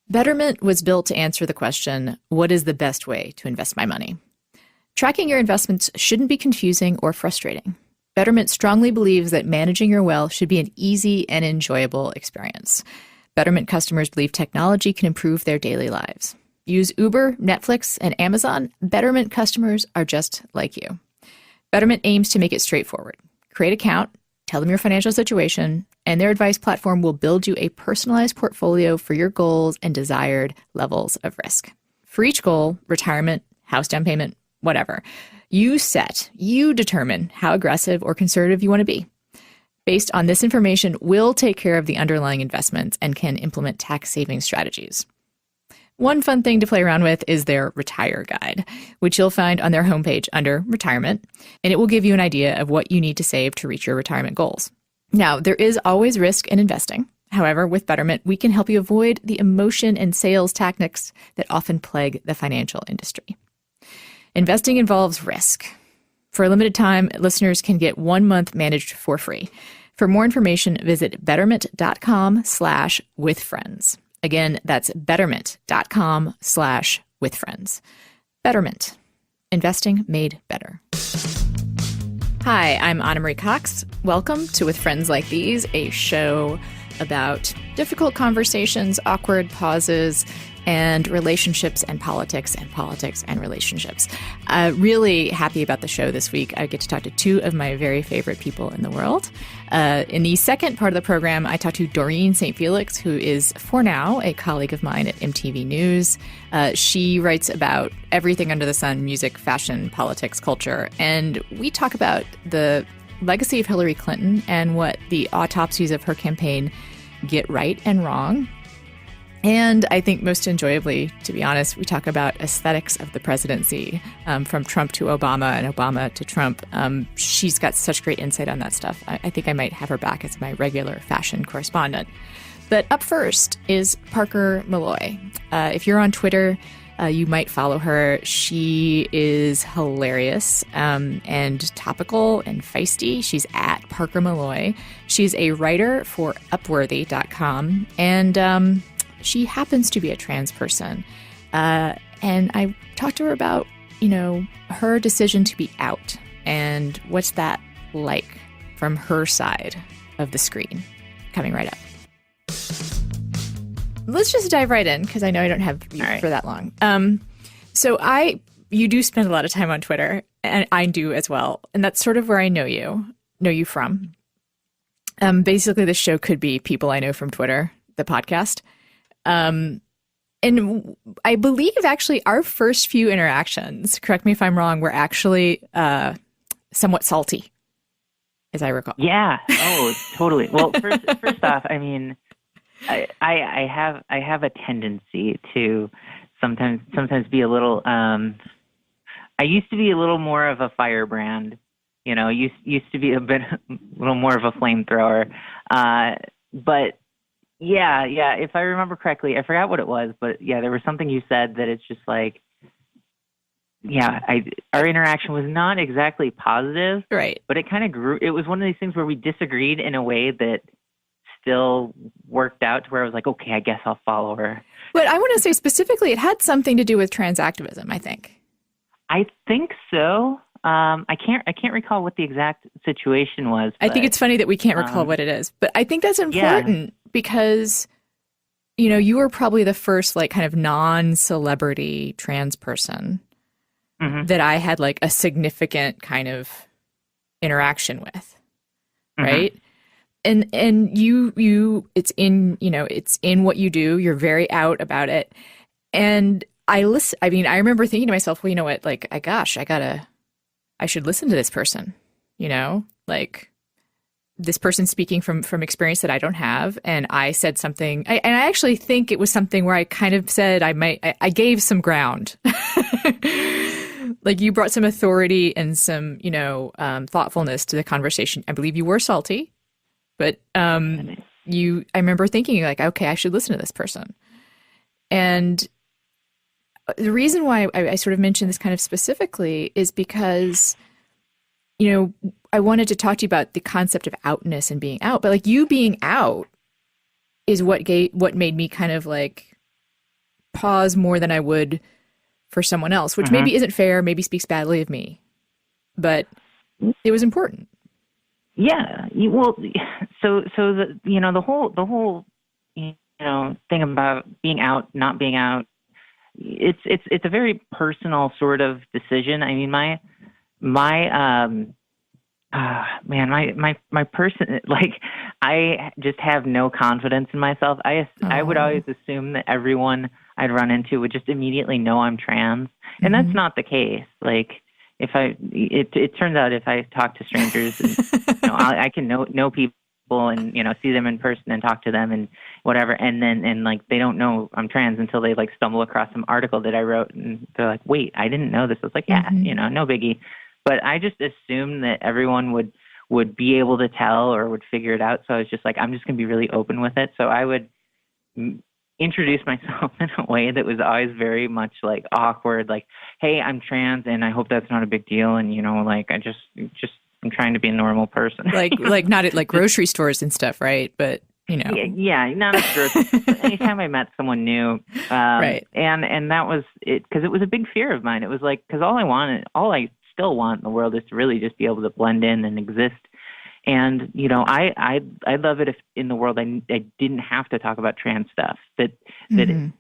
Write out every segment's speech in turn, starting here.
Betterment was built to answer the question, what is the best way to invest my money? Tracking your investments shouldn't be confusing or frustrating. Betterment strongly believes that managing your wealth should be an easy and enjoyable experience. Betterment customers believe technology can improve their daily lives. Use Uber, Netflix, and Amazon. Betterment customers are just like you. Betterment aims to make it straightforward. Create an account, tell them your financial situation, and their advice platform will build you a personalized portfolio for your goals and desired levels of risk. For each goal, retirement, house down payment, whatever, you determine how aggressive or conservative you want to be. Based on this information, we'll take care of the underlying investments and can implement tax saving strategies. One fun thing to play around with is their Retire Guide, which you'll find on their homepage under Retirement, and it will give you an idea of what you need to save to reach your retirement goals. Now, there is always risk in investing. However, with Betterment, we can help you avoid the emotion and sales tactics that often plague the financial industry. Investing involves risk. For a limited time, listeners can get 1 month managed for free. For more information, visit betterment.com/withfriends. Again, that's betterment.com/withfriends. Betterment. Investing made better. Hi, I'm Anna Marie Cox. Welcome to With Friends Like These, a show about difficult conversations, awkward pauses, and relationships and politics and relationships. Really happy about the show this week. I get to talk to two of my very favorite people in the world. In the second part of the program, I talked to Doreen St. Felix, who is, for now, a colleague of mine at MTV News. She writes about everything under the sun, music, fashion, politics, culture. And we talk about the legacy of Hillary Clinton and what the autopsies of her campaign get right and wrong. And I think most enjoyably, to be honest, we talk about aesthetics of the presidency, from Trump to Obama and Obama to Trump. She's got such great insight on that stuff. I think I might have her back as my regular fashion correspondent. But up first is Parker Molloy. If you're on Twitter, you might follow her. She is hilarious and topical and feisty. She's at Parker Molloy. She's a writer for Upworthy.com. And she happens to be a trans person. And I talked to her about, her decision to be out and what's that like from her side of the screen. Coming right up. Let's just dive right in because I know I don't have you for that long. So you do spend a lot of time on Twitter, and I do as well. And that's sort of where I know you from. Basically, this show could be people I know from Twitter, the podcast. And I believe actually our first few interactions, correct me if I'm wrong, were actually somewhat salty, as I recall. Yeah. Oh, totally. Well, first off, I mean, I have a tendency to sometimes be a little. I used to be a little more of a firebrand, used to be a little more of a flamethrower, but. Yeah. If I remember correctly, I forgot what it was, but yeah, there was something you said that it's just like, our interaction was not exactly positive, right? But it kind of grew. It was one of these things where we disagreed in a way that still worked out to where I was like, okay, I guess I'll follow her. But I want to say specifically, it had something to do with trans activism, I think. I think so. I can't recall what the exact situation was. I think it's funny that we can't recall what it is, but I think that's important because, you were probably the first kind of non-celebrity trans person that I had a significant kind of interaction with, right? And you, it's in what you do. You're very out about it, and I remember thinking to myself, well, you know what, I should listen to this person, this person speaking from experience that I don't have. And I said something, and I actually think it was something where I kind of said I gave some ground. You brought some authority and some, thoughtfulness to the conversation. I believe you were salty, but I remember thinking okay, I should listen to this person. And the reason why I sort of mentioned this kind of specifically is because, I wanted to talk to you about the concept of outness and being out, but you being out is what made me kind of pause more than I would for someone else, which maybe isn't fair, maybe speaks badly of me, but it was important. Yeah. Well, so the whole thing about being out, not being out, it's a very personal sort of decision. I mean, my person, like, I just have no confidence in myself. I would always assume that everyone I'd run into would just immediately know I'm trans, and that's not the case. Like, it turns out if I talk to strangers, and, I can know people and see them in person and talk to them and whatever, and like they don't know I'm trans until they like stumble across some article that I wrote and they're like, wait, I didn't know this. I was like, yeah, no biggie. But I just assumed that everyone would be able to tell or would figure it out. So I was just like, I'm just going to be really open with it. So I would introduce myself in a way that was always very much like awkward, like, hey, I'm trans and I hope that's not a big deal. And, like, I just I'm trying to be a normal person. like not at like grocery stores and stuff, right? But, Yeah, not at grocery. Anytime I met someone new. Right. And that was it, because it was a big fear of mine. It was like, because all I still want in the world is to really just be able to blend in and exist. And, I'd love it if in the world I didn't have to talk about trans stuff, that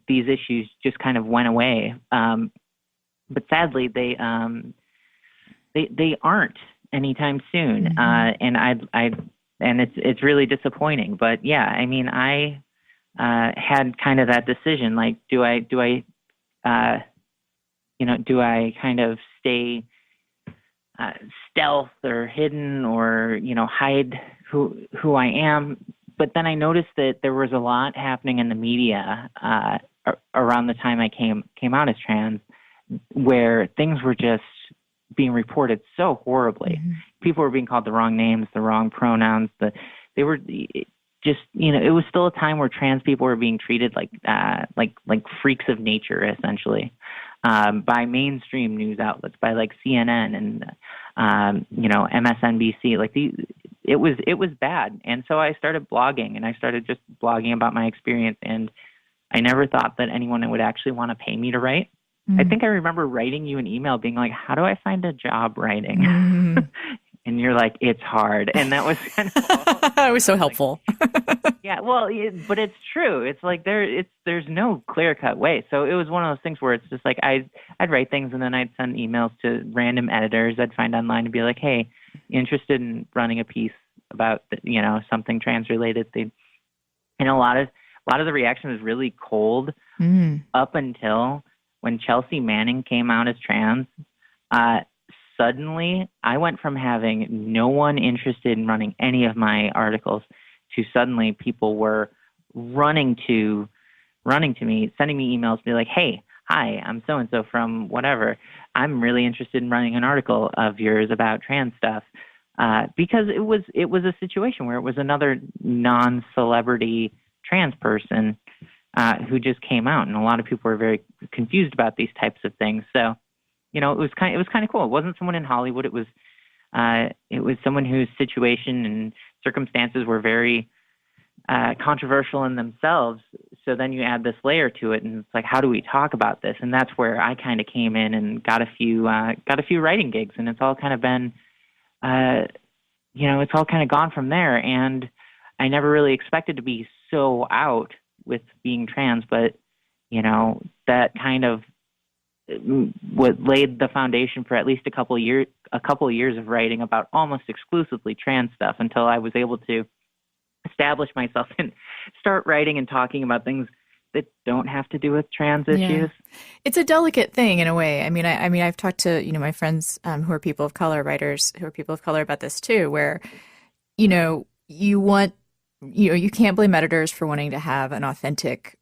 these issues just kind of went away. But sadly, they aren't anytime soon. And it's really disappointing. But yeah, I mean, I had kind of that decision, like, do I kind of stay stealth or hidden or hide who I am? But then I noticed that there was a lot happening in the media around the time I came out as trans, where things were just being reported so horribly. People were being called the wrong names, the wrong pronouns. They were just, it was still a time where trans people were being treated like freaks of nature, essentially, by mainstream news outlets, by like CNN and MSNBC. Like it was bad. And so I started blogging, and I started just blogging about my experience. And I never thought that anyone would actually want to pay me to write. I think I remember writing you an email being like, how do I find a job writing? And you're like, it's hard. And that was kind of it was so helpful. Yeah, well, but it's true. It's like there's no clear-cut way. So it was one of those things where it's just like I'd write things and then I'd send emails to random editors I'd find online and be like, hey, interested in running a piece about something trans-related. And a lot of the reaction was really cold up until when Chelsea Manning came out as trans. Suddenly, I went from having no one interested in running any of my articles to suddenly people were running to me, sending me emails to be like, hey, hi, I'm so-and-so from whatever. I'm really interested in running an article of yours about trans stuff. Because it was a situation where it was another non-celebrity trans person who just came out, and a lot of people were very confused about these types of things. So, it was kind of cool. It wasn't someone in Hollywood. It was someone whose situation and circumstances were very controversial in themselves. So then you add this layer to it, and it's like, how do we talk about this? And that's where I kind of came in and got a few writing gigs, and it's all kind of been, it's all kind of gone from there. And I never really expected to be so out with being trans, but that kind of what laid the foundation for at least a couple of years of writing about almost exclusively trans stuff, until I was able to establish myself and start writing and talking about things that don't have to do with trans issues. It's a delicate thing in a way. I mean, I've talked to my friends who are people of color, writers who are people of color, about this too, where you want. You can't blame editors for wanting to have an authentic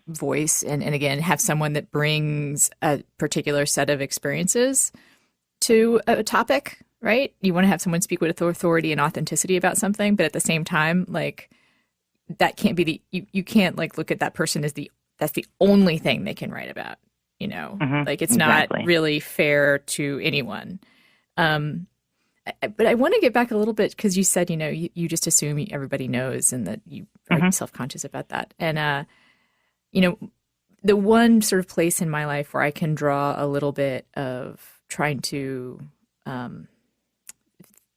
voice and again, have someone that brings a particular set of experiences to a topic, right? You want to have someone speak with authority and authenticity about something, but at the same time, like, that can't be you can't like look at that person as that's the only thing they can write about, like it's exactly. Not really fair to anyone. But I want to get back a little bit, because you said, you just assume everybody knows and that you are self-conscious about that. And, the one sort of place in my life where I can draw a little bit of trying to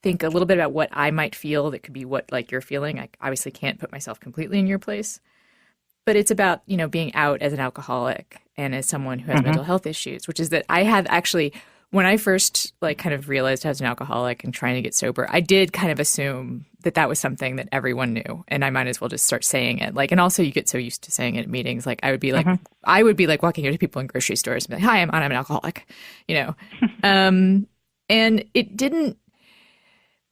think a little bit about what I might feel that could be what like you're feeling. I obviously can't put myself completely in your place, but it's about, being out as an alcoholic and as someone who has mental health issues, which is that I have actually, when I first like kind of realized I was an alcoholic and trying to get sober, I did kind of assume that that was something that everyone knew, and I might as well just start saying it. Like, and also you get so used to saying it at meetings. Like I would be like walking into people in grocery stores and be like, "Hi, I'm an alcoholic," and it didn't.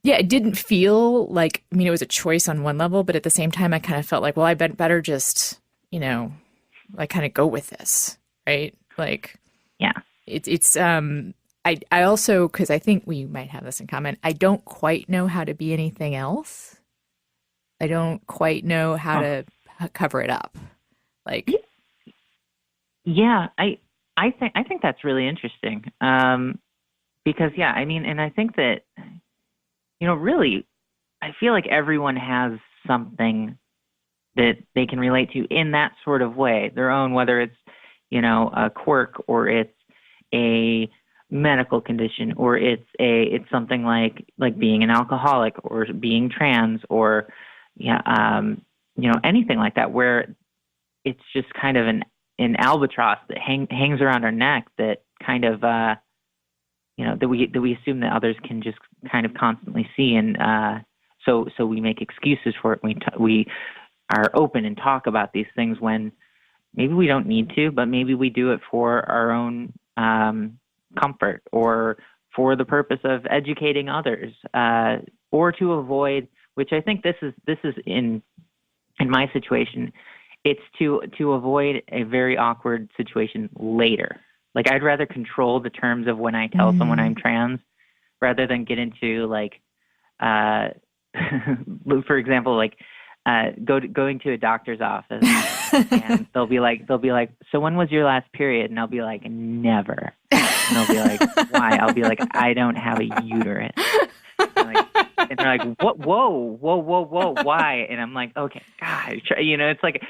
Yeah, it didn't feel like, it was a choice on one level, but at the same time, I kind of felt like, well, I better just, like kind of go with this, right? Like, Yeah. I also, because I think we might have this in common, I don't quite know how to be anything else. I don't quite know how to cover it up. Like, Yeah, I think that's really interesting. Because and I think that, really, I feel like everyone has something that they can relate to in that sort of way, their own, whether it's, a quirk or it's a medical condition or it's something like being an alcoholic or being trans or, anything like that, where it's just kind of an albatross that hangs around our neck that kind of, that we assume that others can just kind of constantly see, and so we make excuses for it. We are open and talk about these things when maybe we don't need to, but maybe we do it for our own comfort or for the purpose of educating others, or to avoid. Which I think this is in my situation, it's to avoid a very awkward situation later. Like, I'd rather control the terms of when I tell someone I'm trans rather than get into, like, for example, like, going to a doctor's office and they'll be like, "So when was your last period?" And I'll be like, "Never." And they'll be like, "Why?" I'll be like, "I don't have a uterus." And they're like, "What? Whoa, why?" And I'm like, "Okay, God," it's like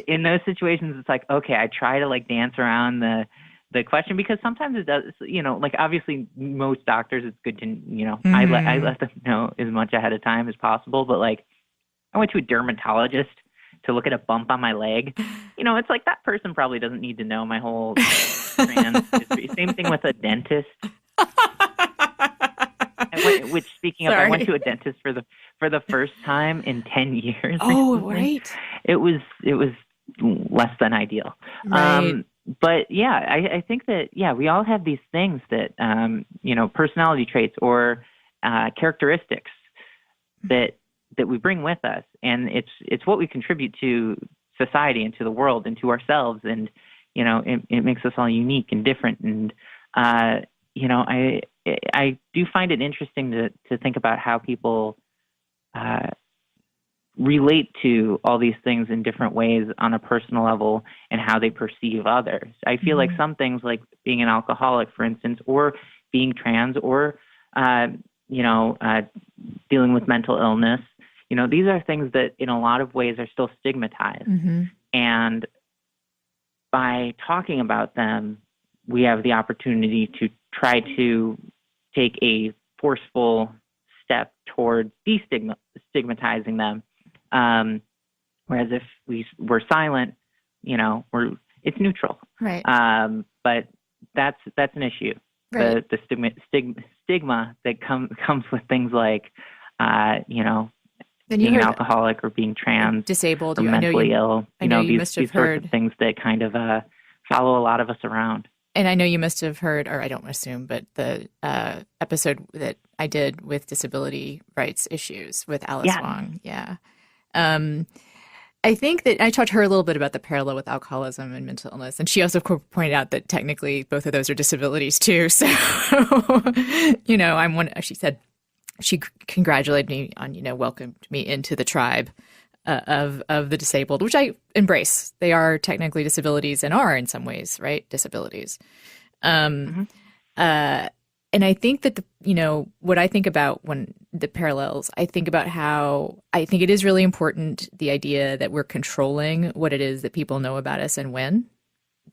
in those situations, it's like, okay, I try to like dance around the question, because sometimes it does, like, obviously most doctors, it's good to, I let them know as much ahead of time as possible. But like, I went to a dermatologist to look at a bump on my leg. It's like, that person probably doesn't need to know my whole trans history. Same thing with a dentist. Speaking of, I went to a dentist for the first time in 10 years. Oh, right. It was less than ideal. Right. But yeah, I think that, we all have these things that, personality traits or characteristics that we bring with us, and it's what we contribute to society and to the world and to ourselves, and it makes us all unique and different. And I do find it interesting to think about how people relate to all these things in different ways on a personal level and how they perceive others. I feel like some things, like being an alcoholic, for instance, or being trans, or dealing with mental illness, these are things that in a lot of ways are still stigmatized. And by talking about them, we have the opportunity to try to take a forceful step towards destigmatizing them. Whereas if we're silent, it's neutral. Right. But that's an issue. Right. The stigma that comes with things like, being an alcoholic or being trans, disabled, or mentally ill. These sorts of things that kind of follow a lot of us around. And I know you must have heard, or I don't assume, but the episode that I did with disability rights issues with Alice Wong. Yeah. I think that I talked to her a little bit about the parallel with alcoholism and mental illness. And she also pointed out that technically both of those are disabilities too. So, she said she congratulated me on, welcomed me into the tribe of the disabled, which I embrace. They are technically disabilities and are in some ways, right? Disabilities. And I think that what I think about when the parallels, I think about how I think it is really important, the idea that we're controlling what it is that people know about us and when.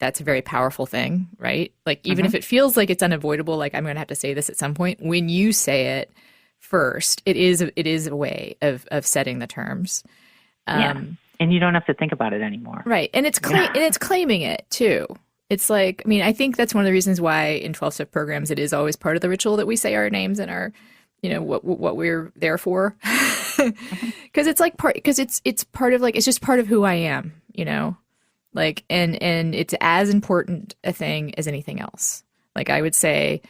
that's a very powerful thing, right? Like, even if it feels like it's unavoidable, like I'm going to have to say this at some point, when you say it first, it is a way of setting the terms. And you don't have to think about it anymore. Right. And it's claiming it too. It's like, I mean, I think that's one of the reasons why in 12-step programs, it is always part of the ritual that we say our names and our, what we're there for. Because it's like it's part of, like, it's just part of who I am, like, and it's as important a thing as anything else. Like, I would say,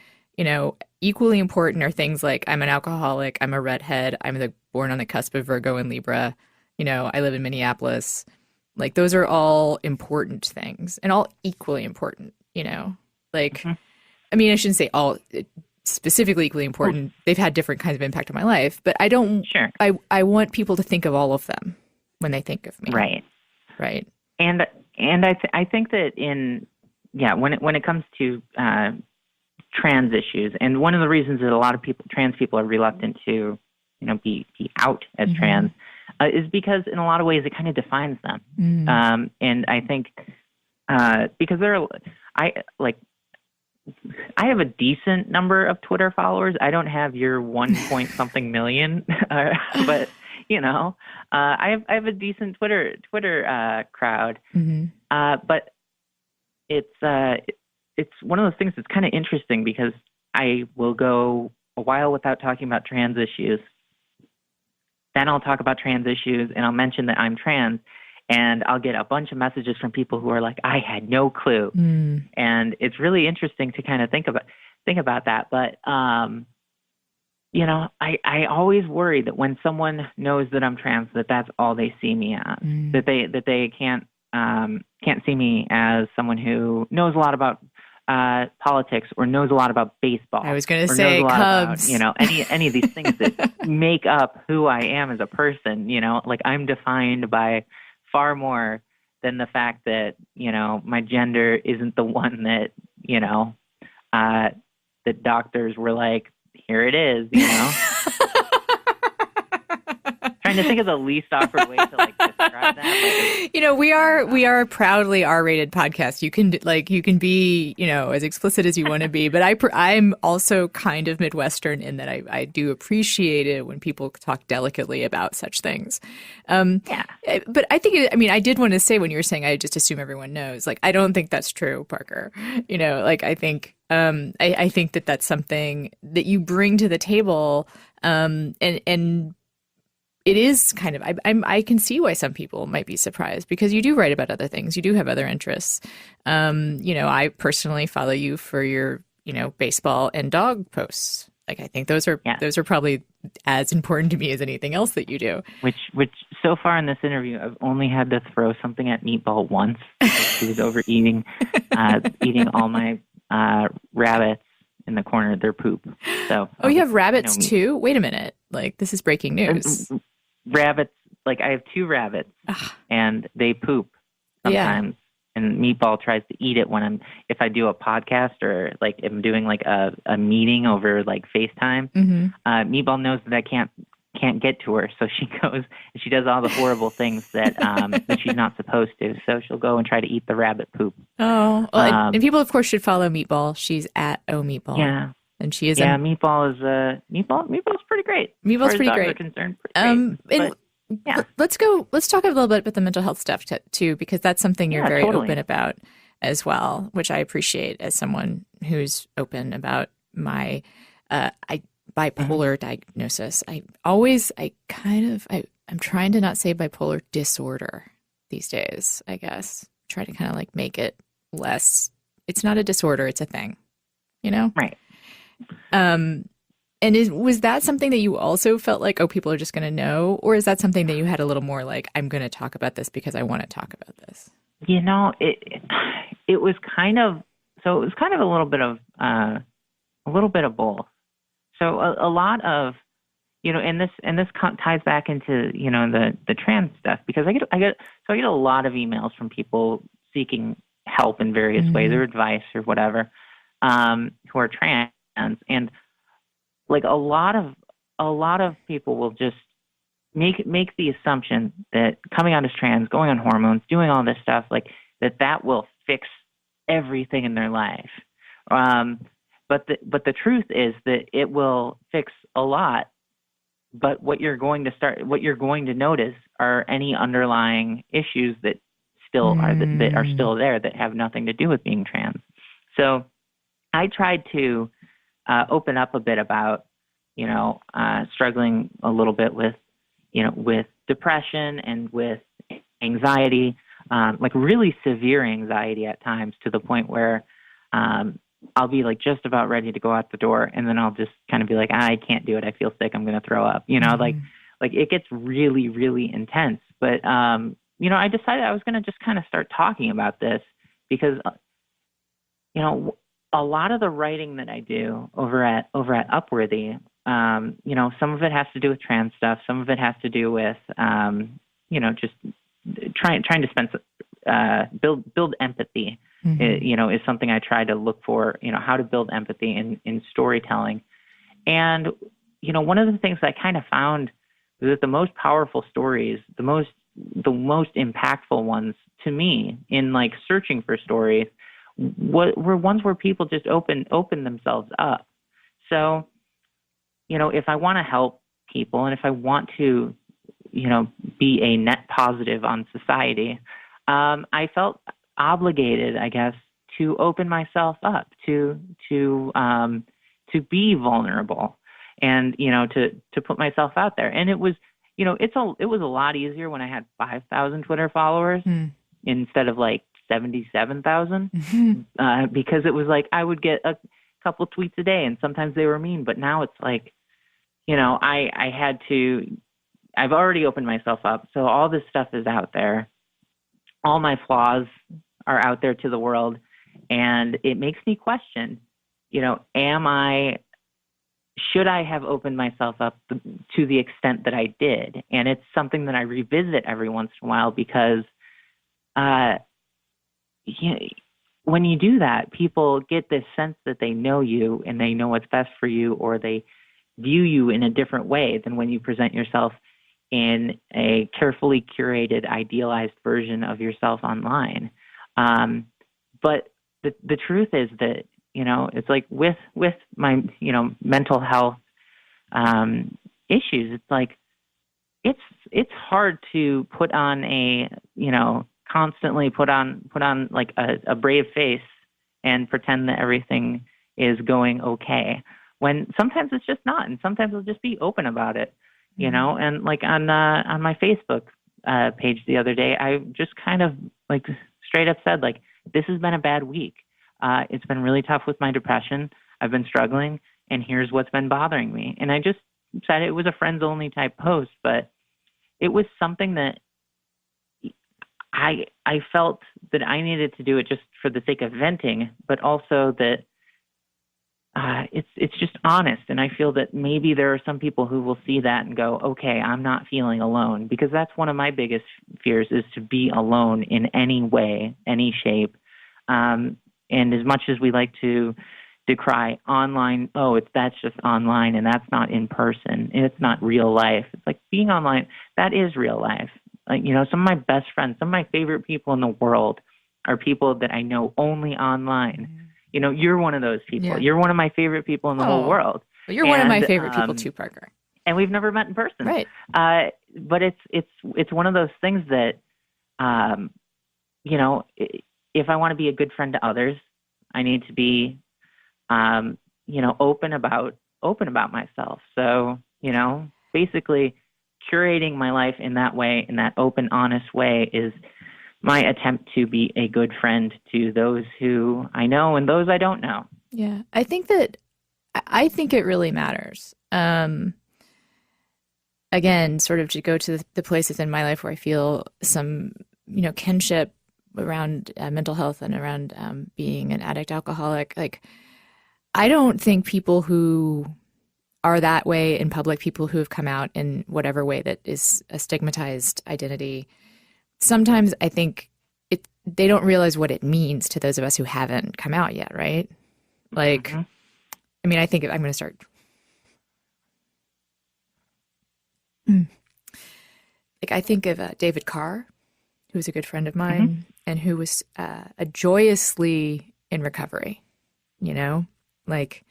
equally important are things like I'm an alcoholic, I'm a redhead, I'm born on the cusp of Virgo and Libra, I live in Minneapolis. Like, those are all important things and all equally important, like, I mean, I shouldn't say all specifically equally important. They've had different kinds of impact on my life, but I don't, I want people to think of all of them when they think of me. Right. Right. And I think that when it comes to trans issues, and one of the reasons that a lot of trans people are reluctant to, be out as trans, is because in a lot of ways it kind of defines them. And I think because I have a decent number of Twitter followers. I don't have your 1 point something million, but I have a decent Twitter crowd. But it's one of those things that's kind of interesting because I will go a while without talking about trans issues. Then I'll talk about trans issues and I'll mention that I'm trans, and I'll get a bunch of messages from people who are like, I had no clue. And it's really interesting to kind of think about that. But, I always worry that when someone knows that I'm trans, that's all they see me as, that they can't see me as someone who knows a lot about politics or knows a lot about baseball. I was going to say Cubs. About, any of these things that make up who I am as a person. Like, I'm defined by far more than the fact that my gender isn't the one that that doctors were like, here it is. Trying to think of the least awkward way to describe that. We are a proudly R-rated podcast. You can be as explicit as you want to be, but I'm also kind of Midwestern in that I do appreciate it when people talk delicately about such things. But I think I did want to say, when you were saying I just assume everyone knows, like, I don't think that's true, Parker. I think I think that that's something that you bring to the table, and it is kind of, I can see why some people might be surprised, because you do write about other things. You do have other interests. I personally follow you for your, baseball and dog posts. Like, I think those are probably as important to me as anything else that you do. Which so far in this interview, I've only had to throw something at Meatball once. She was overeating, eating all my rabbits in the corner of their poop. So, you have rabbits too? Wait a minute. Like, this is breaking news. Rabbits, like, I have 2 rabbits, and they poop sometimes. And Meatball tries to eat it if I do a podcast or like if I'm doing like a meeting over like FaceTime. Meatball knows that I can't get to her, so she goes and she does all the horrible things that that she's not supposed to. So she'll go and try to eat the rabbit poop. Oh, well, and people, of course, should follow Meatball. She's at Meatball. Yeah. And she is. Yeah, Meatball is Meatball's pretty great. Meatball's pretty great. Concerned, pretty great. Let's talk a little bit about the mental health stuff too, because that's something you're very open about as well, which I appreciate as someone who's open about my bipolar diagnosis. I'm trying to not say bipolar disorder these days, I guess. Try to kind of like make it less. It's not a disorder, it's a thing, Right. And was that something that you also felt like, people are just going to know? Or is that something that you had a little more like, I'm going to talk about this because I want to talk about this? It was kind of a little bit of both. So a lot of, and this ties back into, the trans stuff, because I get a lot of emails from people seeking help in various ways, or advice or whatever, who are trans. And like a lot of people will just make the assumption that coming out as trans, going on hormones, doing all this stuff, like that will fix everything in their life. But the truth is that it will fix a lot. But what you're going to notice are any underlying issues that still that are still there, that have nothing to do with being trans. So I tried to open up a bit about, struggling a little bit with, with depression and with anxiety, like really severe anxiety at times, to the point where I'll be like just about ready to go out the door, and then I'll just kind of be like, I can't do it. I feel sick. I'm going to throw up. Like it gets really, really intense. But I decided I was going to just kind of start talking about this because, a lot of the writing that I do over at Upworthy, some of it has to do with trans stuff. Some of it has to do with, just trying to build empathy. Is something I try to look for. How to build empathy in storytelling. And one of the things I kind of found was that the most powerful stories, the most impactful ones to me in like searching for stories, were ones where people just open themselves up. So, if I want to help people, and if I want to, be a net positive on society, I felt obligated, I guess, to open myself up, to be vulnerable, and to put myself out there. And it was, it was a lot easier when I had 5,000 Twitter followers instead of like 77,000, because it was like I would get a couple tweets a day, and sometimes they were mean. But now it's like, I've already opened myself up, so all this stuff is out there. All my flaws are out there to the world, and it makes me question, should I have opened myself up to the extent that I did? And it's something that I revisit every once in a while, because when you do that, people get this sense that they know you and they know what's best for you, or they view you in a different way than when you present yourself in a carefully curated, idealized version of yourself online. But the truth is that, it's like with my, mental health issues, it's like, it's hard to put on constantly put on like a brave face and pretend that everything is going okay, when sometimes it's just not, and sometimes I'll just be open about it, and like on my Facebook page the other day, I just kind of like straight up said, like, this has been a bad week. It's been really tough with my depression. I've been struggling, and here's what's been bothering me. And I just said it was a friends only type post, but it was something that I felt that I needed to do it just for the sake of venting, but also that it's just honest. And I feel that maybe there are some people who will see that and go, okay, I'm not feeling alone, because that's one of my biggest fears, is to be alone in any way, any shape. And as much as we like to decry online, that's just online and that's not in person, and it's not real life. It's like being online, that is real life. Like, some of my best friends, some of my favorite people in the world are people that I know only online. You're one of those people. Yeah. You're one of my favorite people in the whole world. Well, you're one of my favorite people too, Parker. And we've never met in person. Right. But it's one of those things that, if I want to be a good friend to others, I need to be, open about myself. So, basically curating my life in that way, in that open, honest way, is my attempt to be a good friend to those who I know and those I don't know. Yeah, I think it really matters. Again, sort of to go to the places in my life where I feel some, kinship around mental health and around being an addict, alcoholic. Like, I don't think people who are that way in public, people who have come out in whatever way that is a stigmatized identity, sometimes I think they don't realize what it means to those of us who haven't come out yet, right? Like, I mean, I think I'm going to start. Like, I think of David Carr, who was a good friend of mine and who was joyously in recovery, you know, like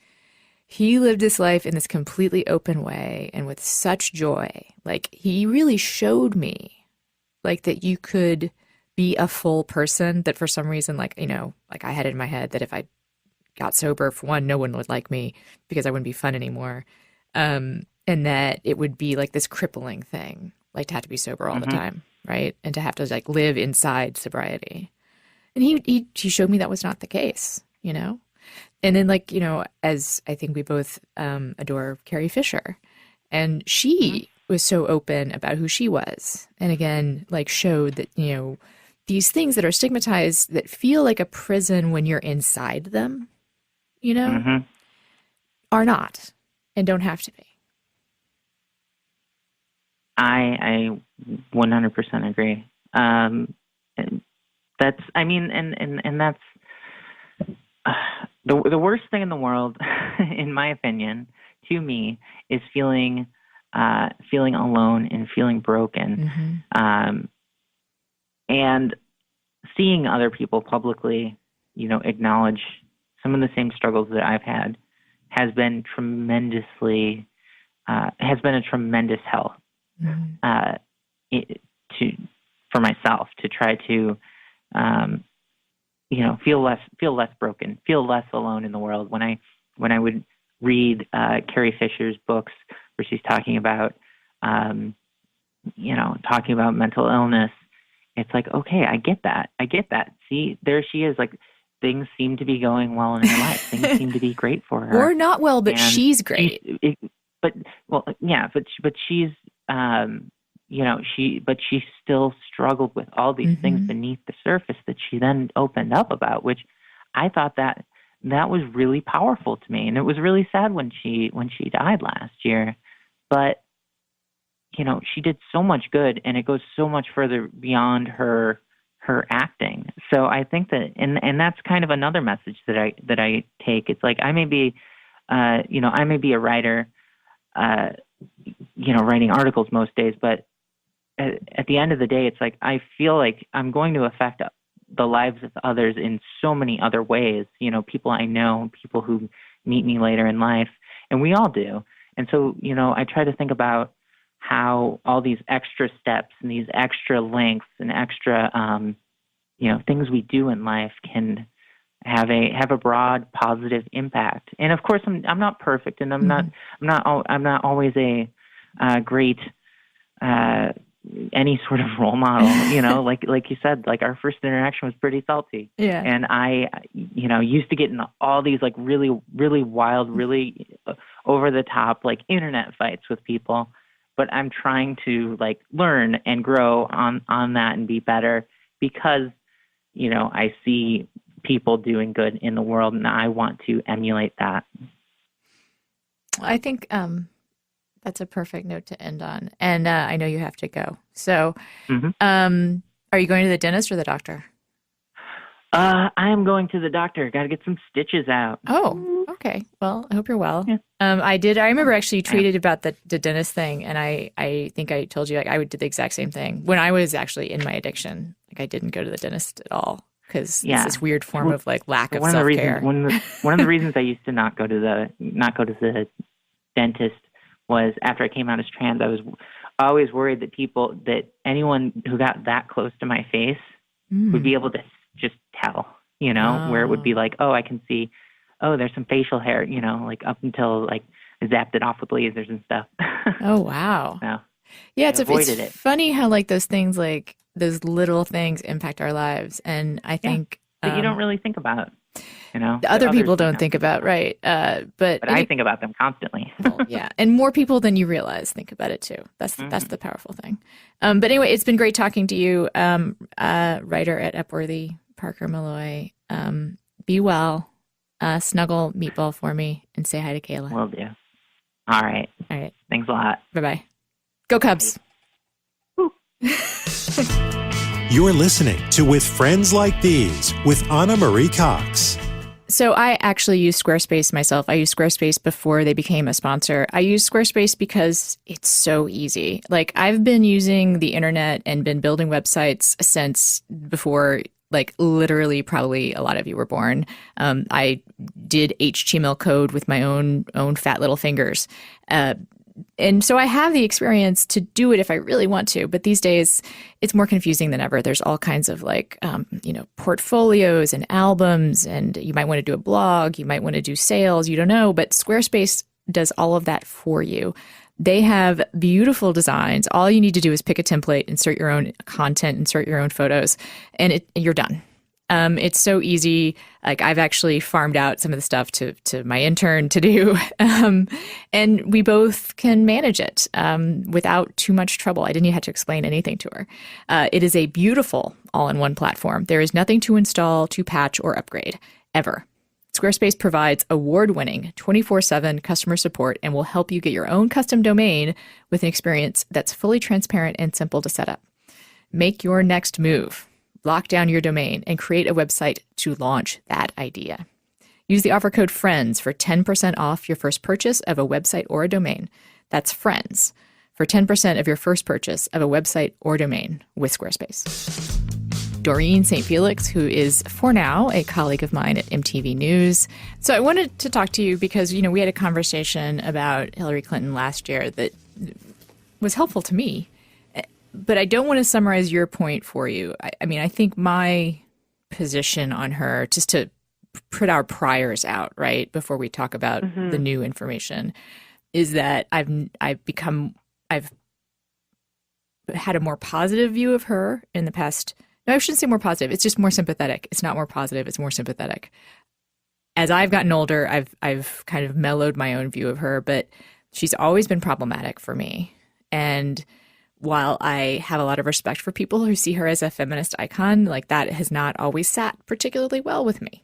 he lived his life in this completely open way and with such joy. Like he really showed me like that you could be a full person, that for some reason, like, you know, like I had in my head that if I got sober, for one, no one would like me because I wouldn't be fun anymore. And that it would be like this crippling thing, like to have to be sober all the time, right? And to have to like live inside sobriety. And he showed me that was not the case, you know? And then, like, you know, as I think we both adore Carrie Fisher, and she was so open about who she was. And again, like showed that, you know, these things that are stigmatized that feel like a prison when you're inside them, you know, are not and don't have to be. I 100% agree. That's, I mean, and that's the worst thing in the world, in my opinion, to me, is feeling alone and feeling broken, and seeing other people publicly, you know, acknowledge some of the same struggles that I've had has been a tremendous help for myself to try to, you know, feel less broken, feel less alone in the world. When I would read Carrie Fisher's books where she's talking about, you know, talking about mental illness, it's like, okay, I get that. See, there she is. Like, things seem to be going well in her life. Things seem to be great for her. Or not well, but she's great. But she's, you know, but she still struggled with all these things beneath the surface that she then opened up about, which I thought that was really powerful to me. And it was really sad when she died last year. But, you know, she did so much good, and it goes so much further beyond her acting. So I think that, and that's kind of another message that I take. It's like, I may be a writer, you know, writing articles most days, but at the end of the day, it's like, I feel like I'm going to affect the lives of others in so many other ways, you know, people I know, people who meet me later in life, and we all do. And so, you know, I try to think about how all these extra steps and these extra lengths and extra, you know, things we do in life can have a broad positive impact. And of course, I'm not perfect, and I'm not always a great any sort of role model. You know, like you said, like our first interaction was pretty salty. Yeah. And I, you know, used to get in all these like really, really wild, really over the top like internet fights with people. But I'm trying to like learn and grow on that and be better, because, you know, I see people doing good in the world, and I want to emulate that. I think that's a perfect note to end on. And I know you have to go. So are you going to the dentist or the doctor? I am going to the doctor. Got to get some stitches out. Oh, okay. Well, I hope you're well. Yeah. I remember actually you tweeted about the dentist thing, and I think I told you like I did the exact same thing when I was actually in my addiction. Like I didn't go to the dentist at all because it's this weird form of like lack of self-care. One of the reasons I used to not go to the dentist was after I came out as trans. I was always worried that anyone who got that close to my face would be able to just tell, you know, where it would be like, oh, I can see, oh, there's some facial hair, you know, like up until like I zapped it off with lasers and stuff. Oh, wow. So, yeah, it's funny how like those things, like those little things impact our lives. And I think that you don't really think about, you know. Other people don't think about, right. But I think about them constantly. Well, yeah. And more people than you realize think about it too. That's the powerful thing. But anyway, it's been great talking to you, writer at Epworthy, Parker Malloy. Be well. Snuggle Meatball for me and say hi to Kayla. Will do. All right. Thanks a lot. Bye-bye. Go Cubs. You're listening to With Friends Like These with Anna Marie Cox. So I actually use Squarespace myself. I used Squarespace before they became a sponsor. I use Squarespace because it's so easy. Like I've been using the internet and been building websites since before, like literally probably a lot of you were born. I did HTML code with my own fat little fingers. And so I have the experience to do it if I really want to. But these days, it's more confusing than ever. There's all kinds of like, portfolios and albums, and you might want to do a blog. You might want to do sales. You don't know. But Squarespace does all of that for you. They have beautiful designs. All you need to do is pick a template, insert your own content, insert your own photos, and you're done. It's so easy. Like I've actually farmed out some of the stuff to my intern to do, and we both can manage it without too much trouble. I didn't even have to explain anything to her. It is a beautiful all-in-one platform. There is nothing to install, to patch, or upgrade ever. Squarespace provides award-winning 24/7 customer support and will help you get your own custom domain with an experience that's fully transparent and simple to set up. Make your next move. Lock down your domain and create a website to launch that idea. Use the offer code FRIENDS for 10% off your first purchase of a website or a domain. That's FRIENDS for 10% of your first purchase of a website or domain with Squarespace. Doreen St. Felix, who is for now a colleague of mine at MTV News. So I wanted to talk to you because, we had a conversation about Hillary Clinton last year that was helpful to me. But I don't want to summarize your point for you. I think my position on her, just to put our priors out, right, before we talk about the new information, is that I've had a more positive view of her in the past. No, I shouldn't say more positive. It's just more sympathetic. It's not more positive. It's more sympathetic. As I've gotten older, I've kind of mellowed my own view of her, but she's always been problematic for me. And while I have a lot of respect for people who see her as a feminist icon, like that has not always sat particularly well with me.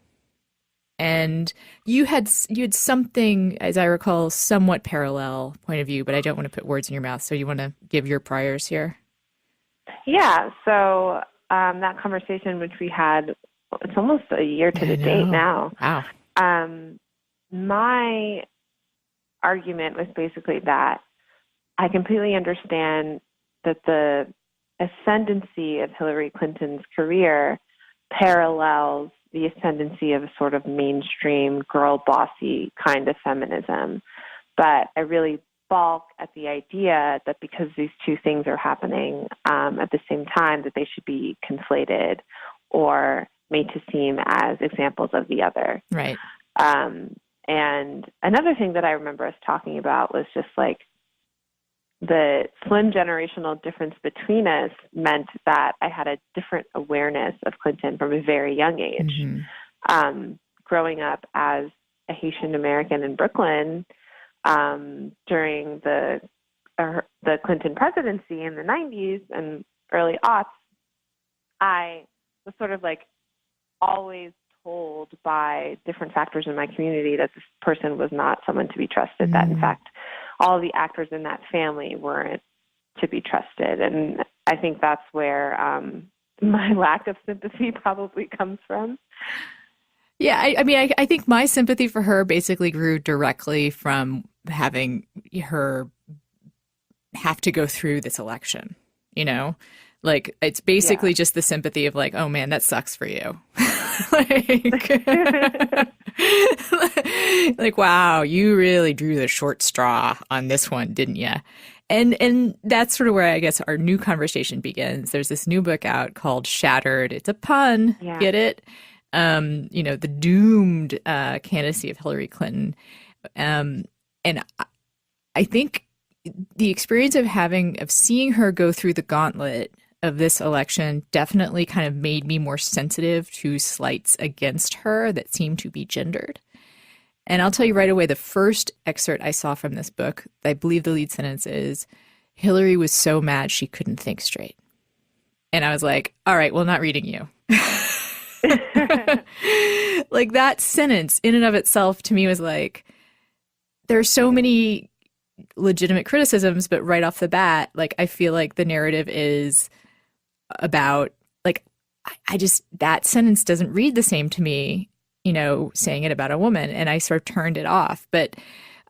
And you had something, as I recall, somewhat parallel point of view, but I don't want to put words in your mouth. So you want to give your priors here? Yeah. So that conversation which we had, it's almost a year to the date now. Wow. My argument was basically that I completely understand that the ascendancy of Hillary Clinton's career parallels the ascendancy of a sort of mainstream girl bossy kind of feminism. But I really balk at the idea that because these two things are happening at the same time, that they should be conflated or made to seem as examples of the other. Right. And another thing that I remember us talking about was just like, the slim generational difference between us meant that I had a different awareness of Clinton from a very young age. Mm-hmm. Growing up as a Haitian American in Brooklyn during the Clinton presidency in the 90s and early aughts, I was sort of like always told by different factors in my community that this person was not someone to be trusted, that in fact all the actors in that family weren't to be trusted. And I think that's where my lack of sympathy probably comes from. Yeah, I think my sympathy for her basically grew directly from having her have to go through this election, Like, it's basically just the sympathy of like, oh man, that sucks for you. like, wow, you really drew the short straw on this one, didn't you? And that's sort of where I guess our new conversation begins. There's this new book out called Shattered. It's a pun. Yeah. Get it? The doomed candidacy of Hillary Clinton. And I think the experience of seeing her go through the gauntlet of this election definitely kind of made me more sensitive to slights against her that seemed to be gendered. And I'll tell you right away, the first excerpt I saw from this book, I believe the lead sentence is, Hillary was so mad she couldn't think straight. And I was like, all right, well, not reading you. Like that sentence in and of itself to me was like, there's so many legitimate criticisms, but right off the bat, like I feel like the narrative is about like, I just, that sentence doesn't read the same to me saying it about a woman, and I sort of turned it off. But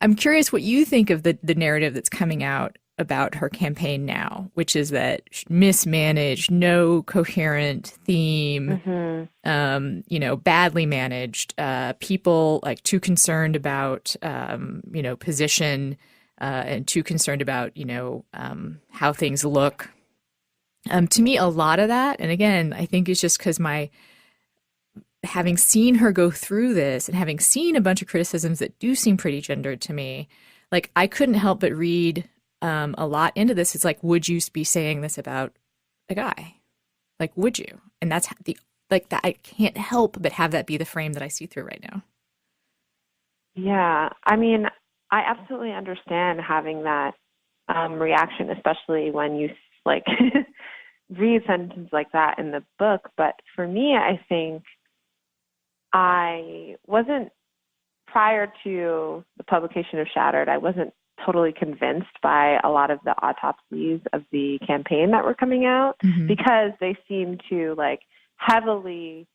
I'm curious what you think of the narrative that's coming out about her campaign now, which is that mismanaged, no coherent theme, badly managed, people like too concerned about, position, and too concerned about, how things look. To me, a lot of that, and again, I think it's just because having seen her go through this and having seen a bunch of criticisms that do seem pretty gendered to me, like I couldn't help but read a lot into this. It's like, would you be saying this about a guy? Like, would you? And that's that I can't help but have that be the frame that I see through right now. Yeah. I mean, I absolutely understand having that reaction, especially when you like read sentences like that in the book. But for me, I think I wasn't, prior to the publication of Shattered, I wasn't totally convinced by a lot of the autopsies of the campaign that were coming out, because they seemed to like heavily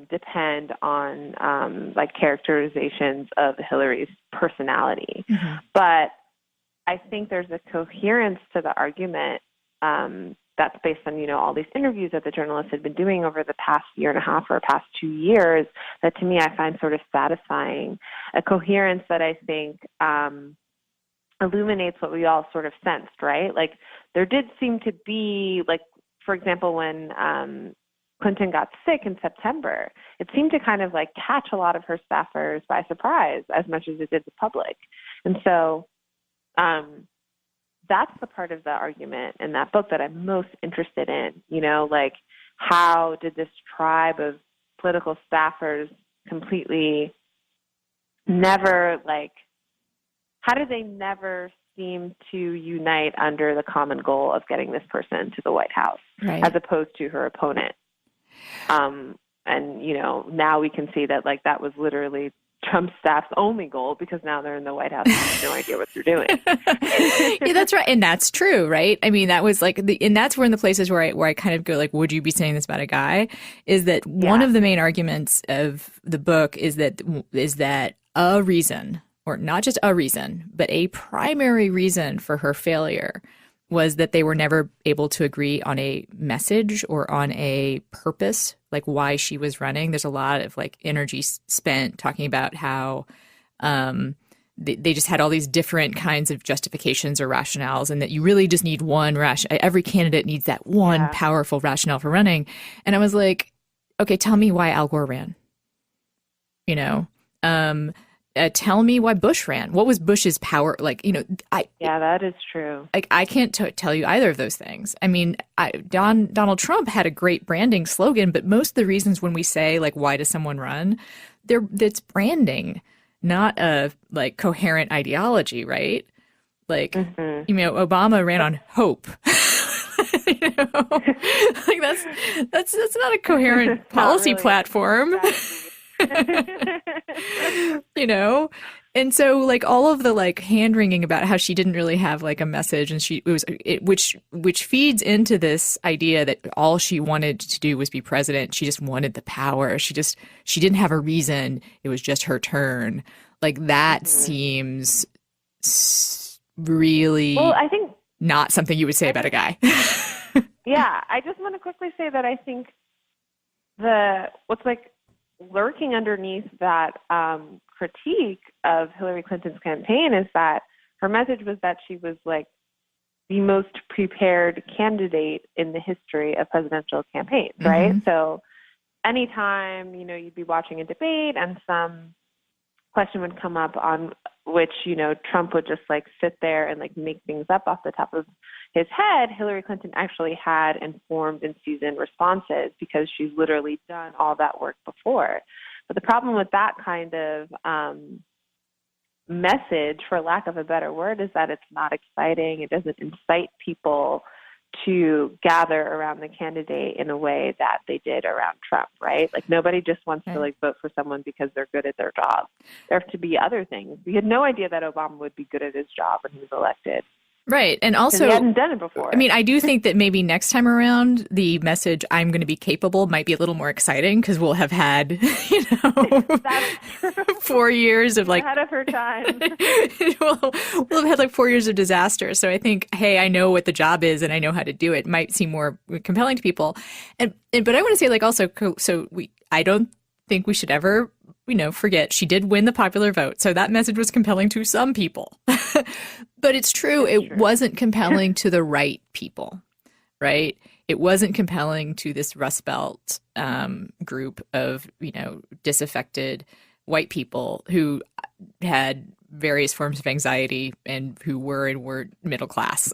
depend on like characterizations of Hillary's personality. But I think there's a coherence to the argument that's based on, all these interviews that the journalists had been doing over the past year and a half or past 2 years, that to me I find sort of satisfying. A coherence that I think illuminates what we all sort of sensed, right? Like there did seem to be, like, for example, when Clinton got sick in September, it seemed to kind of like catch a lot of her staffers by surprise as much as it did the public. And so that's the part of the argument in that book that I'm most interested in, like how did this tribe of political staffers completely never, like, how did they never seem to unite under the common goal of getting this person to the White House, as opposed to her opponent? And, now we can see that, like, that was literally Trump's staff's only goal, because now they're in the White House and have no idea what they're doing. Yeah, that's right. And that's true, right? I mean, that was like, and that's one of the places where I kind of go like, would you be saying this about a guy? Is that one of the main arguments of the book is that a reason, or not just a reason, but a primary reason for her failure was that they were never able to agree on a message or on a purpose, like why she was running. There's a lot of like energy spent talking about how they just had all these different kinds of justifications or rationales, and that you really just need one every candidate needs that one powerful rationale for running. And I was like, okay, tell me why Al Gore ran. Tell me why Bush ran. What was Bush's power? Like, yeah, that is true. Like, I can't tell you either of those things. I mean, Donald Trump had a great branding slogan, but most of the reasons when we say, like, why does someone run, it's branding, not a, like, coherent ideology, right? Like, Obama ran on hope. Like that's not a coherent policy really platform. And so like all of the like hand wringing about how she didn't really have like a message, and which feeds into this idea that all she wanted to do was be president. She just wanted the power. She didn't have a reason. It was just her turn. Like that seems really, well, I think not something you would say about a guy. Yeah, I just want to quickly say that I think what's like lurking underneath that critique of Hillary Clinton's campaign is that her message was that she was like the most prepared candidate in the history of presidential campaigns, right? So anytime, you'd be watching a debate and some question would come up on which, Trump would just like sit there and like make things up off the top of his head, Hillary Clinton actually had informed and seasoned responses because she's literally done all that work before. But the problem with that kind of message, for lack of a better word, is that it's not exciting. It doesn't incite people to gather around the candidate in a way that they did around Trump, right? Like nobody just wants to like vote for someone because they're good at their job. There have to be other things. We had no idea that Obama would be good at his job when he was elected. Right. And because also, he hadn't done it before. I mean, I do think that maybe next time around, the message, I'm going to be capable, might be a little more exciting because we'll have had, That's true. 4 years of like, Ahead of her time. we'll have had like 4 years of disaster. So I think, hey, I know what the job is and I know how to do it. Might seem more compelling to people. But I want to say, like, also, I don't think we should ever, forget she did win the popular vote. So that message was compelling to some people. But it's true, it wasn't compelling to the right people, right? It wasn't compelling to this Rust Belt group of, disaffected white people who had various forms of anxiety and who were middle class.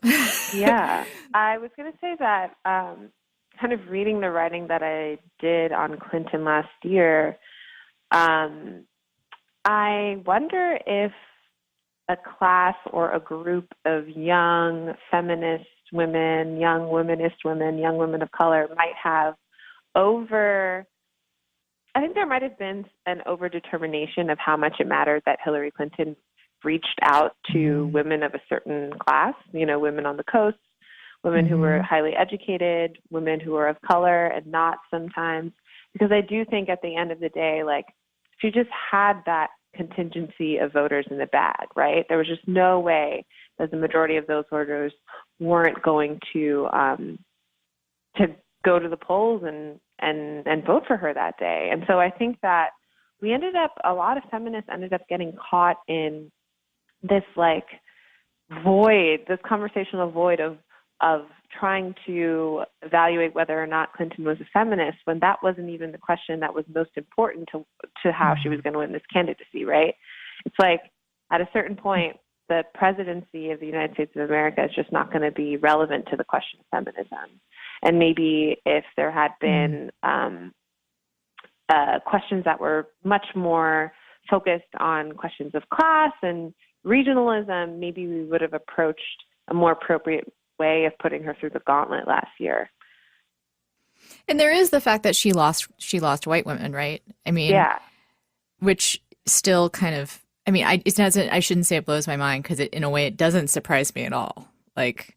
Yeah. I was going to say that kind of reading the writing that I did on Clinton last year, I wonder if a class or a group of young feminist women, young womanist women, young women of color might have I think there might have been an overdetermination of how much it mattered that Hillary Clinton reached out to women of a certain class, women on the coast, women who were highly educated, women who were of color and not sometimes, because I do think at the end of the day, like, she just had that contingency of voters in the bag, right? There was just no way that the majority of those voters weren't going to go to the polls and vote for her that day. And so I think that a lot of feminists ended up getting caught in this like void, this conversational void of trying to evaluate whether or not Clinton was a feminist when that wasn't even the question that was most important to how she was going to win this candidacy, right? It's like at a certain point, the presidency of the United States of America is just not going to be relevant to the question of feminism. And maybe if there had been questions that were much more focused on questions of class and regionalism, maybe we would have approached a more appropriate way of putting her through the gauntlet last year. And there is the fact that she lost white women, right? I mean, yeah. Which still kind of, I mean, I shouldn't say it blows my mind because in a way it doesn't surprise me at all. Like,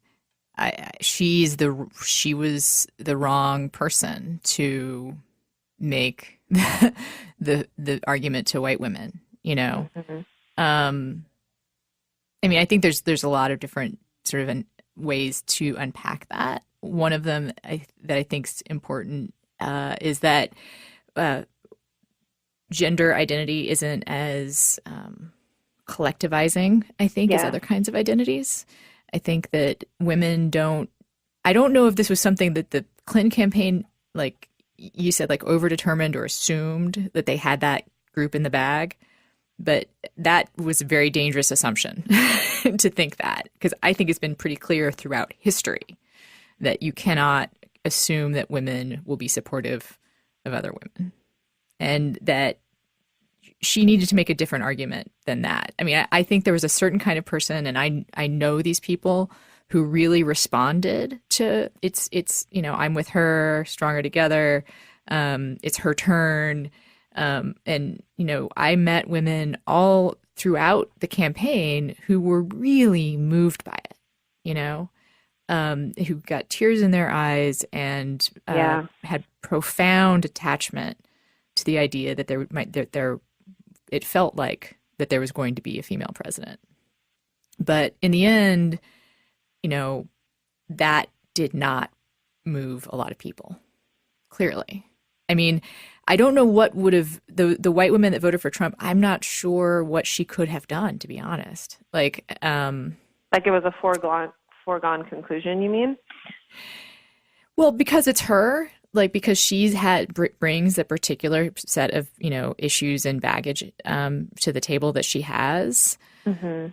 she was the wrong person to make the argument to white women, Mm-hmm. I mean, I think there's a lot of different sort of ways to unpack that. One of them that I think is important is that gender identity isn't as collectivizing, I think, as other kinds of identities. I think that women I don't know if this was something that the Clinton campaign, like you said, like overdetermined or assumed that they had that group in the bag. But that was a very dangerous assumption to think that, because I think it's been pretty clear throughout history that you cannot assume that women will be supportive of other women, and that she needed to make a different argument than that. I mean, I think there was a certain kind of person, and I know these people who really responded to it's I'm with her, stronger together, it's her turn. And, I met women all throughout the campaign who were really moved by it, who got tears in their eyes and had profound attachment to the idea that it felt like that there was going to be a female president. But in the end, that did not move a lot of people, clearly. I mean, I don't know what would have the white women that voted for Trump. I'm not sure what she could have done, to be honest. Like it was a foregone conclusion. You mean? Well, because it's her, like because she's brings a particular set of issues and baggage to the table that she has. Mm-hmm.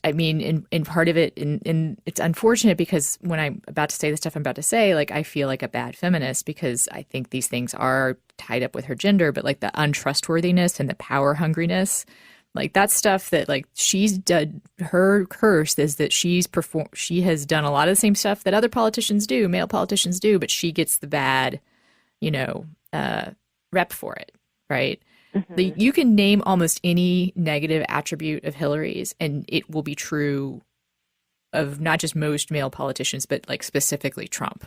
I mean, in part of it, in it's unfortunate because when I'm about to say the stuff I'm about to say, like, I feel like a bad feminist because I think these things are tied up with her gender, but like the untrustworthiness and the power hungriness, like that stuff that like she's done, her curse is that she has done a lot of the same stuff that other politicians do, male politicians do, but she gets the bad, rep for it. Right. Like, you can name almost any negative attribute of Hillary's, and it will be true of not just most male politicians, but like specifically Trump.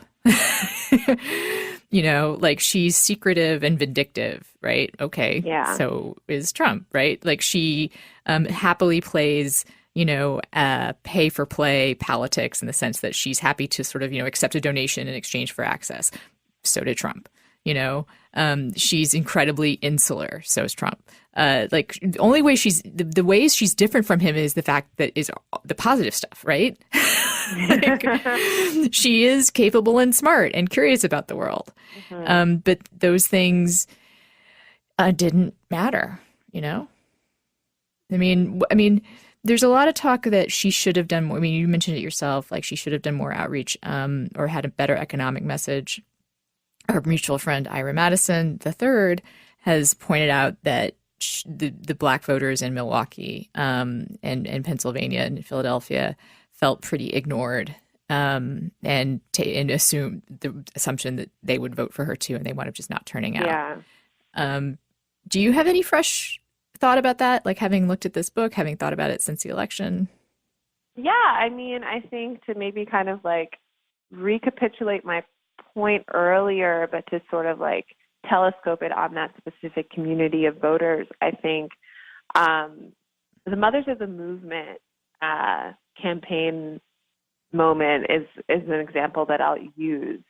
Like, she's secretive and vindictive, right? Okay. Yeah. So is Trump, right? Like, she happily plays, pay for play politics in the sense that she's happy to sort of, accept a donation in exchange for access. So did Trump. She's incredibly insular. So is Trump. Like, the only way the ways she's different from him is the fact that is the positive stuff, right? Like, she is capable and smart and curious about the world. But those things didn't matter, I mean, there's a lot of talk that she should have done more. I mean, you mentioned it yourself, like she should have done more outreach, or had a better economic message. Our mutual friend Ira Madison III has pointed out that the black voters in Milwaukee and Pennsylvania and Philadelphia felt pretty ignored, and assumed the assumption that they would vote for her too, and they wound up just not turning out. Yeah. Do you have any fresh thought about that? Like, having looked at this book, having thought about it since the election? Yeah, I mean, I think to maybe kind of like recapitulate my point earlier, but to sort of like telescope it on that specific community of voters, I think the Mothers of the Movement campaign moment is an example that I'll use.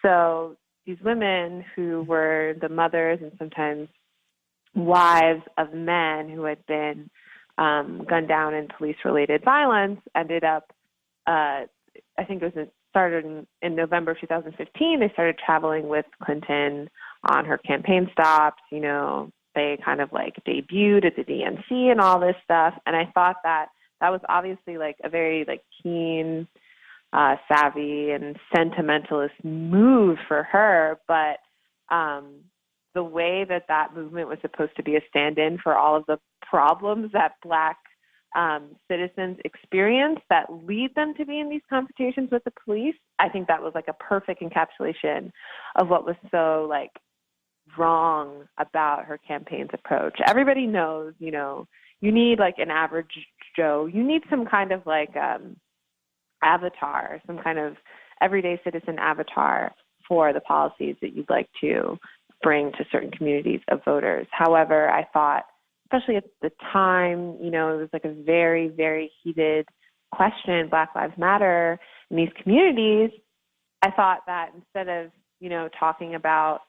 So these women who were the mothers and sometimes wives of men who had been gunned down in police-related violence ended up, I think it started in November of 2015. They started traveling with Clinton on her campaign stops. They kind of like debuted at the DNC and all this stuff. And I thought that was obviously like a very like keen, savvy and sentimentalist move for her. But the way that movement was supposed to be a stand-in for all of the problems that Black citizens experience that lead them to be in these confrontations with the police, I think that was like a perfect encapsulation of what was so like wrong about her campaign's approach. Everybody knows, you need like an average Joe. You need some kind of like avatar, some kind of everyday citizen avatar for the policies that you'd like to bring to certain communities of voters. However, I thought, especially at the time, it was like a very, very heated question, Black Lives Matter in these communities. I thought that instead of, talking about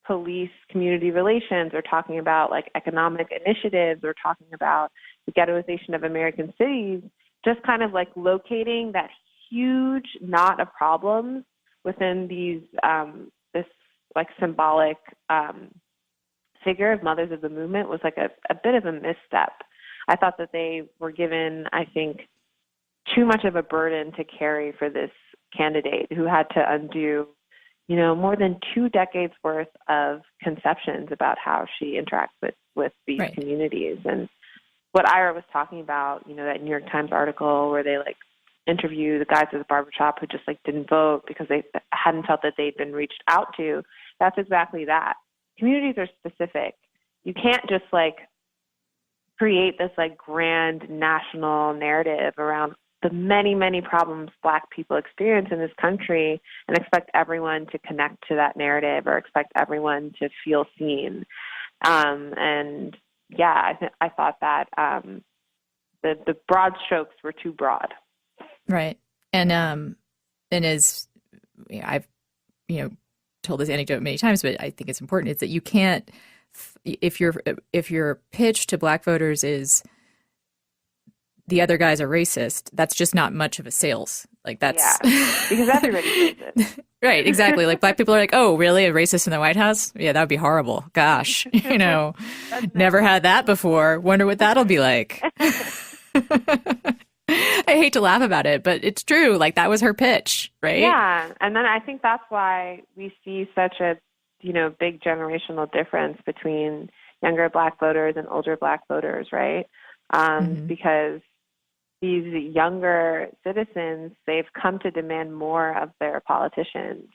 police community relations or talking about like economic initiatives or talking about the ghettoization of American cities, just kind of like locating that huge knot of problems within these, this like symbolic figure of Mothers of the Movement was like a bit of a misstep. I thought that they were given, I think, too much of a burden to carry for this candidate who had to undo, more than 2 decades worth of conceptions about how she interacts with these Right. communities. And what Ira was talking about, that New York Times article where they like interview the guys at the barbershop who just like didn't vote because they hadn't felt that they'd been reached out to, that's exactly that. Communities are specific. You can't just like create this like grand national narrative around the many, many problems Black people experience in this country and expect everyone to connect to that narrative or expect everyone to feel seen. And yeah, I thought that the broad strokes were too broad. Right. And as I've, told this anecdote many times, but I think it's important, is that you can't, if your pitch to Black voters is the other guy's a racist, that's just not much of a sales. Like, that's because everybody knows it. Right, exactly. Like, Black people are like, oh, really? A racist in the White House? Yeah, that would be horrible. Gosh, never had that before. Wonder what that'll be like. I hate to laugh about it, but it's true. Like, that was her pitch, right? Yeah, and then I think that's why we see such a, big generational difference between younger Black voters and older Black voters, right? Because these younger citizens, they've come to demand more of their politicians.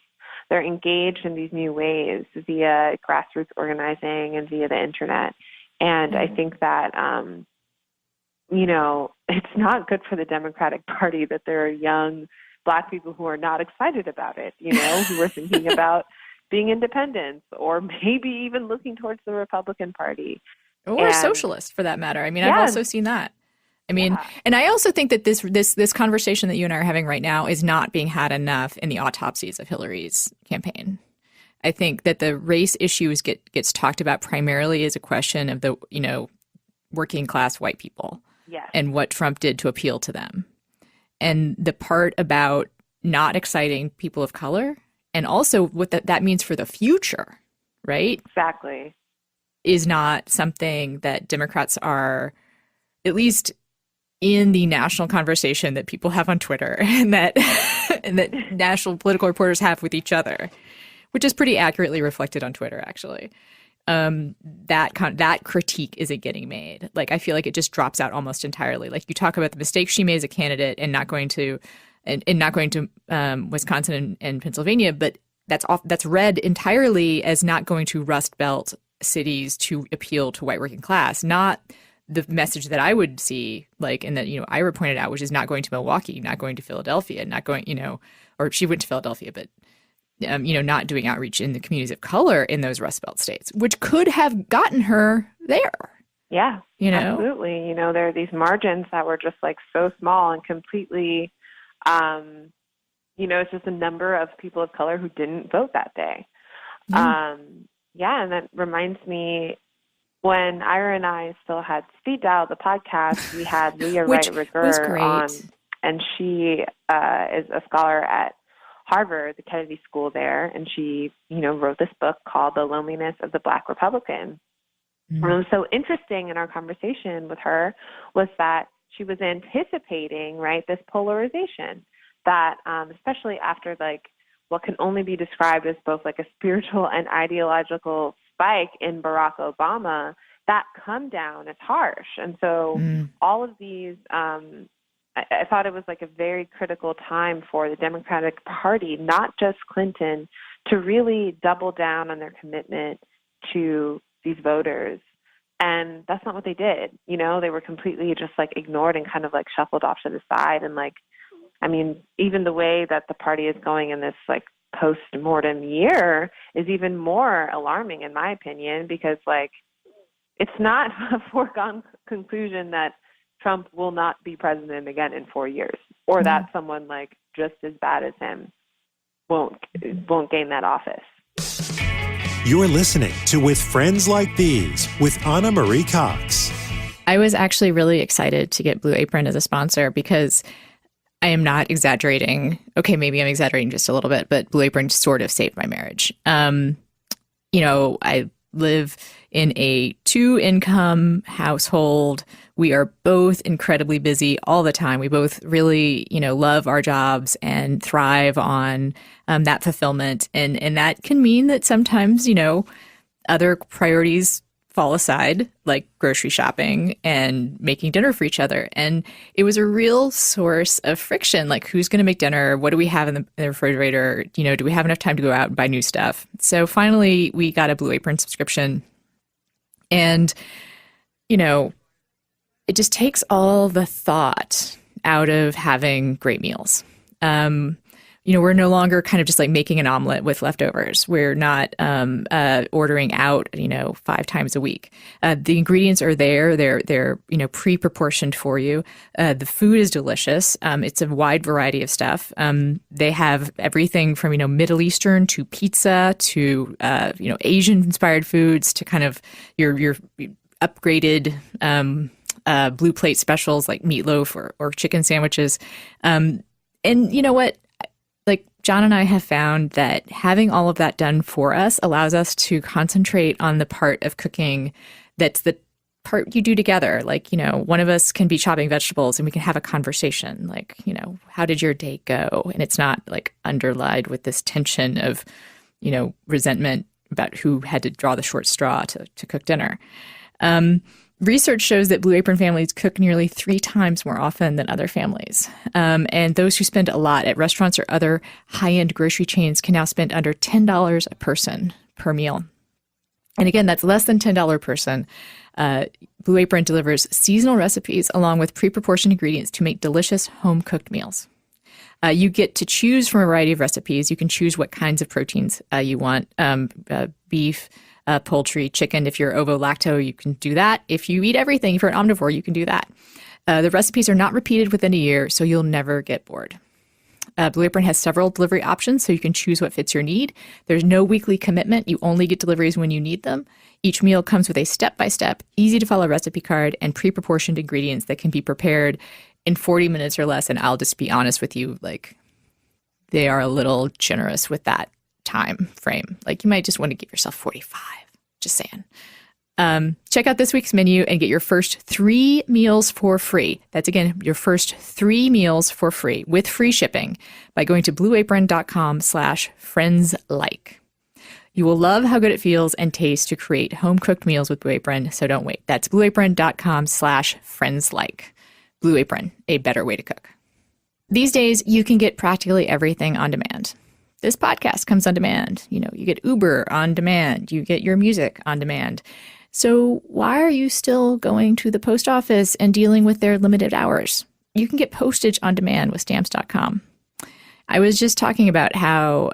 they're engaged in these new ways via grassroots organizing and via the internet. And I think that, it's not good for the Democratic Party that there are young Black people who are not excited about it, who are thinking about being independents or maybe even looking towards the Republican Party. Or socialist, for that matter. I mean, I've also seen that. I mean, and I also think that this conversation that you and I are having right now is not being had enough in the autopsies of Hillary's campaign. I think that the race issues gets talked about primarily as a question of the, working class white people and what Trump did to appeal to them. And the part about not exciting people of color and also what that means for the future, right? Exactly. Is not something that Democrats are, at least in the national conversation that people have on Twitter and that national political reporters have with each other, which is pretty accurately reflected on Twitter, actually. That critique isn't getting made. Like, I feel like it just drops out almost entirely. Like, you talk about the mistakes she made as a candidate and not going to Wisconsin and Pennsylvania, but that's read entirely as not going to Rust Belt cities to appeal to white working class, not the message that I would see, like, and that, Ira pointed out, which is not going to Milwaukee, not going to Philadelphia, not going, or she went to Philadelphia, but, not doing outreach in the communities of color in those Rust Belt states, which could have gotten her there. Yeah, absolutely. There are these margins that were just like so small and completely, it's just a number of people of color who didn't vote that day. And that reminds me, when Ira and I still had Speed Dial, the podcast, we had Leah Wright Rigueur on, and she is a scholar at Harvard, the Kennedy School there, and she, wrote this book called The Loneliness of the Black Republican. Mm-hmm. What was so interesting in our conversation with her was that she was anticipating, right, this polarization that, especially after, like, what can only be described as both like a spiritual and ideological spike in Barack Obama, that come down is harsh. And so all of these, I thought it was like a very critical time for the Democratic Party, not just Clinton, to really double down on their commitment to these voters. And that's not what they did. They were completely just like ignored and kind of like shuffled off to the side. And like, I mean, even the way that the party is going in this like post-mortem year is even more alarming in my opinion, because like, it's not a foregone conclusion that Trump will not be president again in 4 years, or that someone like just as bad as him won't gain that office. You're listening to With Friends Like These with Anna Marie Cox. I was actually really excited to get Blue Apron as a sponsor because I am not exaggerating. Okay, maybe I'm exaggerating just a little bit, but Blue Apron sort of saved my marriage. I live in a 2-income household. We are both incredibly busy all the time. We both really, love our jobs and thrive on that fulfillment. And that can mean that sometimes, other priorities fall aside, like grocery shopping and making dinner for each other. And it was a real source of friction, like who's going to make dinner? What do we have in the refrigerator? Do we have enough time to go out and buy new stuff? So finally, we got a Blue Apron subscription. And, it just takes all the thought out of having great meals. We're no longer kind of just like making an omelet with leftovers. We're not ordering out, 5 times a week. The ingredients are there. They're pre-proportioned for you. The food is delicious. It's a wide variety of stuff. They have everything from, Middle Eastern to pizza to, Asian inspired foods to kind of your upgraded blue plate specials like meatloaf or chicken sandwiches. And you know what? Like John and I have found that having all of that done for us allows us to concentrate on the part of cooking that's the part you do together. Like, one of us can be chopping vegetables and we can have a conversation like, how did your day go? And it's not like underlined with this tension of, resentment about who had to draw the short straw to cook dinner. Research shows that Blue Apron families cook nearly 3 times more often than other families. And those who spend a lot at restaurants or other high-end grocery chains can now spend under $10 a person per meal. And again, that's less than $10 a person. Blue Apron delivers seasonal recipes along with pre-proportioned ingredients to make delicious home-cooked meals. You get to choose from a variety of recipes. You can choose what kinds of proteins you want, beef, poultry, chicken. If you're ovo-lacto, you can do that. If you eat everything, if you're an omnivore, you can do that. The recipes are not repeated within a year, so you'll never get bored. Blue Apron has several delivery options, so you can choose what fits your need. There's no weekly commitment. You only get deliveries when you need them. Each meal comes with a step-by-step, easy-to-follow recipe card and pre-proportioned ingredients that can be prepared in 40 minutes or less. And I'll just be honest with you, like, they are a little generous with that time frame. Like, you might just want to give yourself 45. Just saying. Check out this week's menu and get your first 3 meals for free. That's, again, your first 3 meals for free with free shipping by going to blueapron.com/friendslike. You will love how good it feels and tastes to create home-cooked meals with Blue Apron, so don't wait. That's blueapron.com/friendslike. Blue Apron, a better way to cook. These days, you can get practically everything on demand. This podcast comes on demand. You know, you get Uber on demand. You get your music on demand. So why are you still going to the post office and dealing with their limited hours? You can get postage on demand with Stamps.com. I was just talking about how,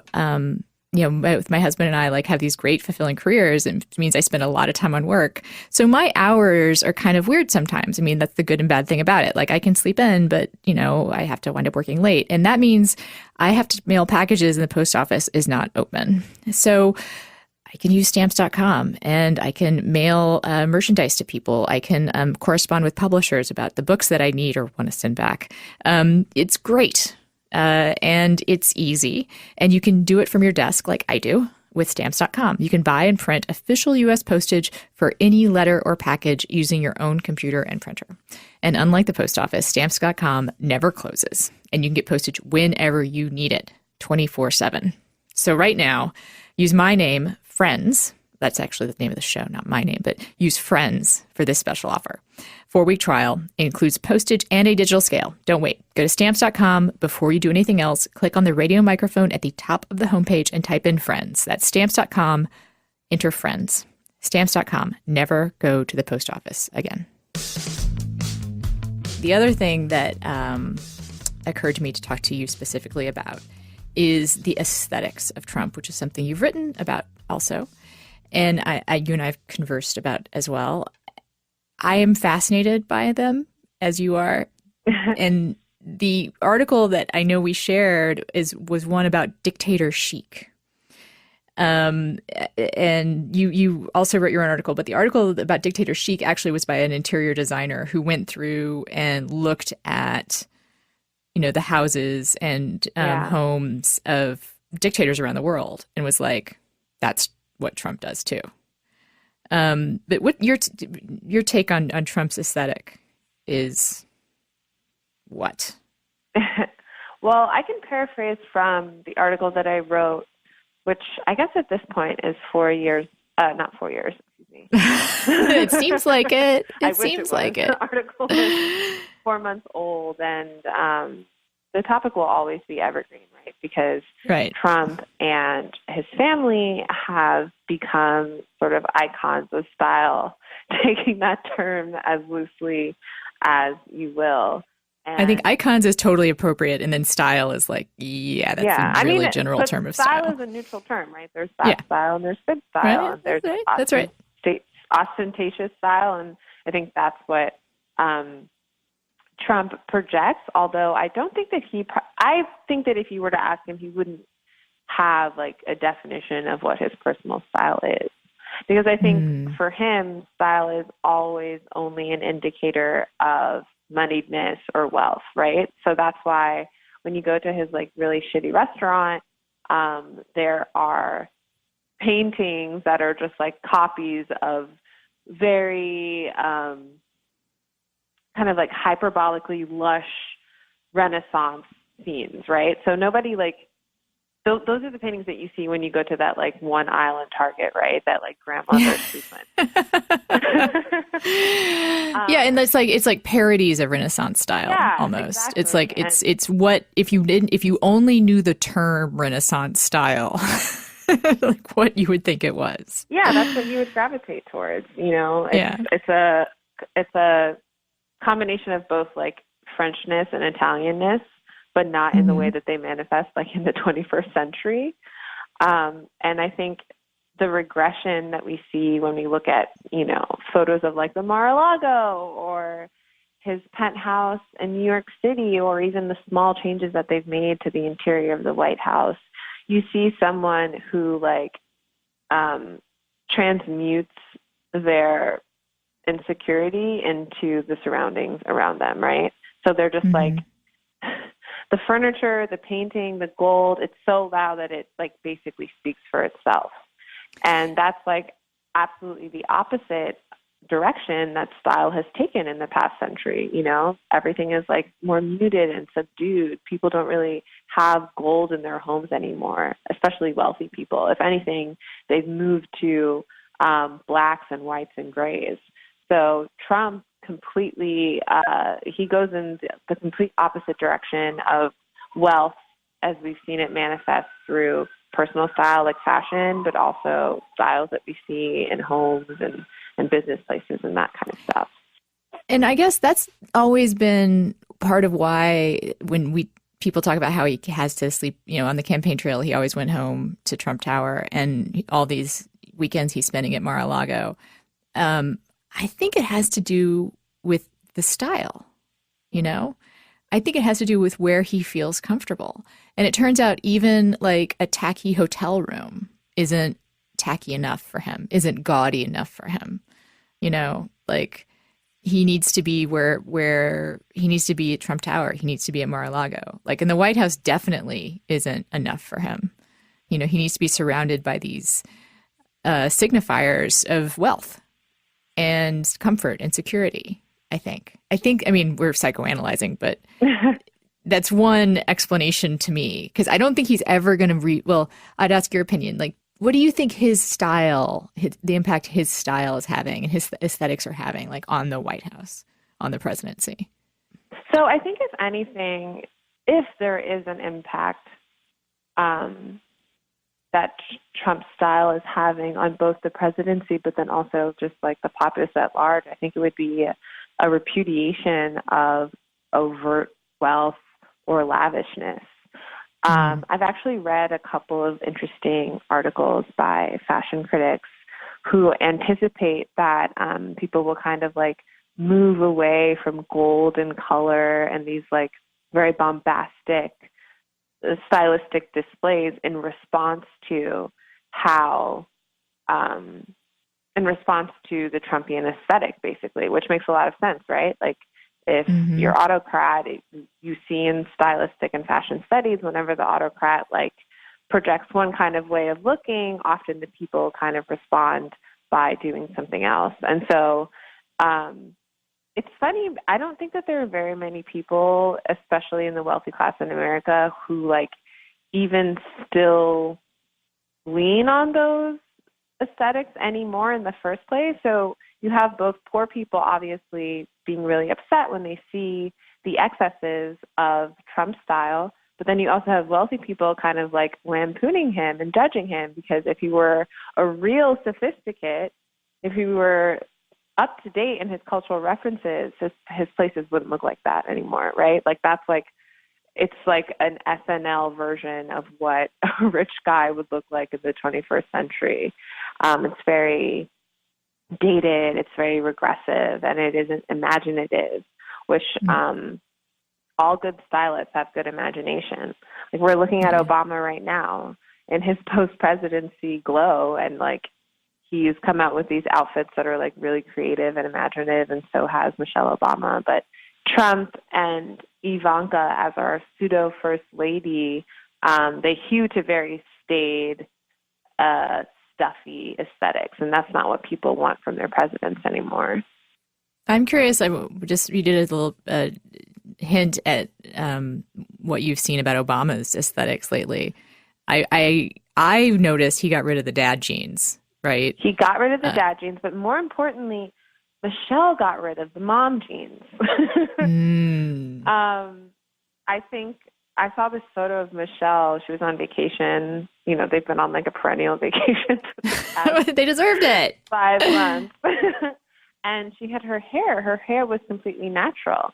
with my husband and I have these great fulfilling careers, and it means I spend a lot of time on work. So my hours are kind of weird sometimes. I mean, that's the good and bad thing about it. Like, I can sleep in, but, I have to wind up working late. And that means I have to mail packages and the post office is not open. So I can use Stamps.com and I can mail merchandise to people. I can correspond with publishers about the books that I need or want to send back. It's great. And it's easy, and you can do it from your desk like I do with Stamps.com. You can buy and print official U.S. postage for any letter or package using your own computer and printer. And unlike the post office, Stamps.com never closes, and you can get postage whenever you need it, 24/7. So right now, use my name, Friends. That's actually the name of the show, not my name, but use Friends for this special offer. 4-week trial. It includes postage and a digital scale. Don't wait. Go to Stamps.com. Before you do anything else, click on the radio microphone at the top of the homepage and type in Friends. That's Stamps.com. Enter Friends. Stamps.com. Never go to the post office again. The other thing that occurred to me to talk to you specifically about is the aesthetics of Trump, which is something you've written about also. And you and I have conversed about as well. I am fascinated by them, as you are. And the article that I know we shared was one about dictator chic. And you also wrote your own article, but the article about dictator chic actually was by an interior designer who went through and looked at, the houses and homes of dictators around the world and was like, that's what Trump does too. But what your take on Trump's aesthetic is what? Well, I can paraphrase from the article that I wrote, which I guess at this point is 4 years, not 4 years, excuse me. It seems like it. It seems like it. The article is 4 months old, and the topic will always be evergreen, right? Because Trump and his family have become sort of icons of style, taking that term as loosely as you will. And I think icons is totally appropriate, and then style is like, that's a really general term of style. Style is a neutral term, right? There's bad style and there's good style, and there's ostentatious style, and I think that's what Trump projects, although I don't think that I think that if you were to ask him, he wouldn't have a definition of what his personal style is. Because I think for him, style is always only an indicator of moneyedness or wealth, right? So that's why when you go to his really shitty restaurant, there are paintings that are just copies of very kind of hyperbolically lush Renaissance scenes, right? So nobody those are the paintings that you see when you go to that one aisle in Target, right? That grandmother sequence. Yeah, and it's like parodies of Renaissance style almost. Exactly. It's like it's what if you only knew the term Renaissance style, like what you would think it was. Yeah, that's what you would gravitate towards. Yeah. It's a combination of both like Frenchness and Italianness, but not in the way that they manifest like in the 21st century. And I think the regression that we see when we look at, photos of like the Mar-a-Lago or his penthouse in New York City, or even the small changes that they've made to the interior of the White House, you see someone who like transmutes their insecurity into the surroundings around them, right? So they're just like the furniture, the painting, the gold, it's so loud that it like basically speaks for itself. And that's like absolutely the opposite direction that style has taken in the past century. Everything is like more muted and subdued. People don't really have gold in their homes anymore, especially wealthy people. If anything, they've moved to blacks and whites and grays. So Trump completely, he goes in the complete opposite direction of wealth as we've seen it manifest through personal style like fashion, but also styles that we see in homes and business places and that kind of stuff. And I guess that's always been part of why when people talk about how he has to sleep, on the campaign trail, he always went home to Trump Tower, and all these weekends he's spending at Mar-a-Lago. I think it has to do with the style, I think it has to do with where he feels comfortable. And it turns out even like a tacky hotel room isn't tacky enough for him, isn't gaudy enough for him. Like he needs to be where he needs to be at Trump Tower. He needs to be at Mar-a-Lago. Like in the White House definitely isn't enough for him. He needs to be surrounded by these signifiers of wealth and comfort and security. I think, we're psychoanalyzing, but that's one explanation to me, because I don't think he's ever going to well, I'd ask your opinion. Like, what do you think his style, the impact his style is having and his aesthetics are having, like on the White House, on the presidency? So I think if anything, if there is an impact that Trump's style is having on both the presidency, but then also just like the populace at large, I think it would be a repudiation of overt wealth or lavishness. I've actually read a couple of interesting articles by fashion critics who anticipate that people will kind of like move away from gold and color and these like very bombastic stylistic displays in response to the Trumpian aesthetic, basically, which makes a lot of sense, right? Like if you're autocrat, you see in stylistic and fashion studies, whenever the autocrat like projects one kind of way of looking, often the people kind of respond by doing something else. And so it's funny, I don't think that there are very many people, especially in the wealthy class in America, who like even still lean on those aesthetics anymore in the first place. So you have both poor people obviously being really upset when they see the excesses of Trump's style, but then you also have wealthy people kind of like lampooning him and judging him, because if he were a real sophisticate, if he were up to date in his cultural references, his places wouldn't look like that anymore, right? Like that's like, it's like an SNL version of what a rich guy would look like in the 21st century. It's very dated, it's very regressive, and it isn't imaginative, which all good stylists have good imagination. Like we're looking at Obama right now in his post-presidency glow, and like he's come out with these outfits that are like really creative and imaginative, and so has Michelle Obama. But Trump and Ivanka as our pseudo first lady, they hew to very staid, stuffy aesthetics, and that's not what people want from their presidents anymore. I'm curious. You did a little hint at what you've seen about Obama's aesthetics lately. I noticed he got rid of the dad jeans. Right. He got rid of the dad jeans, but more importantly, Michelle got rid of the mom jeans. I think I saw this photo of Michelle. She was on vacation. You know, they've been on like a perennial vacation for the past They deserved it. 5 months. And she had her hair. Her hair was completely natural.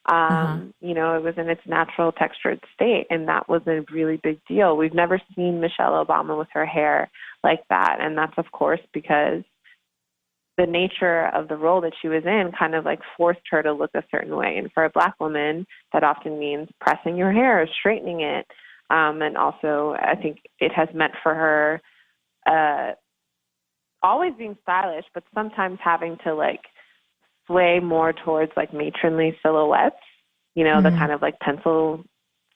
You know, it was in its natural textured state, and that was a really big deal. We've never seen Michelle Obama with her hair like that, and that's, of course, because the nature of the role that she was in kind of like forced her to look a certain way. And for a Black woman, that often means pressing your hair, straightening it. And also, I think it has meant for her always being stylish, but sometimes having to like sway more towards like matronly silhouettes, you know, the kind of like pencil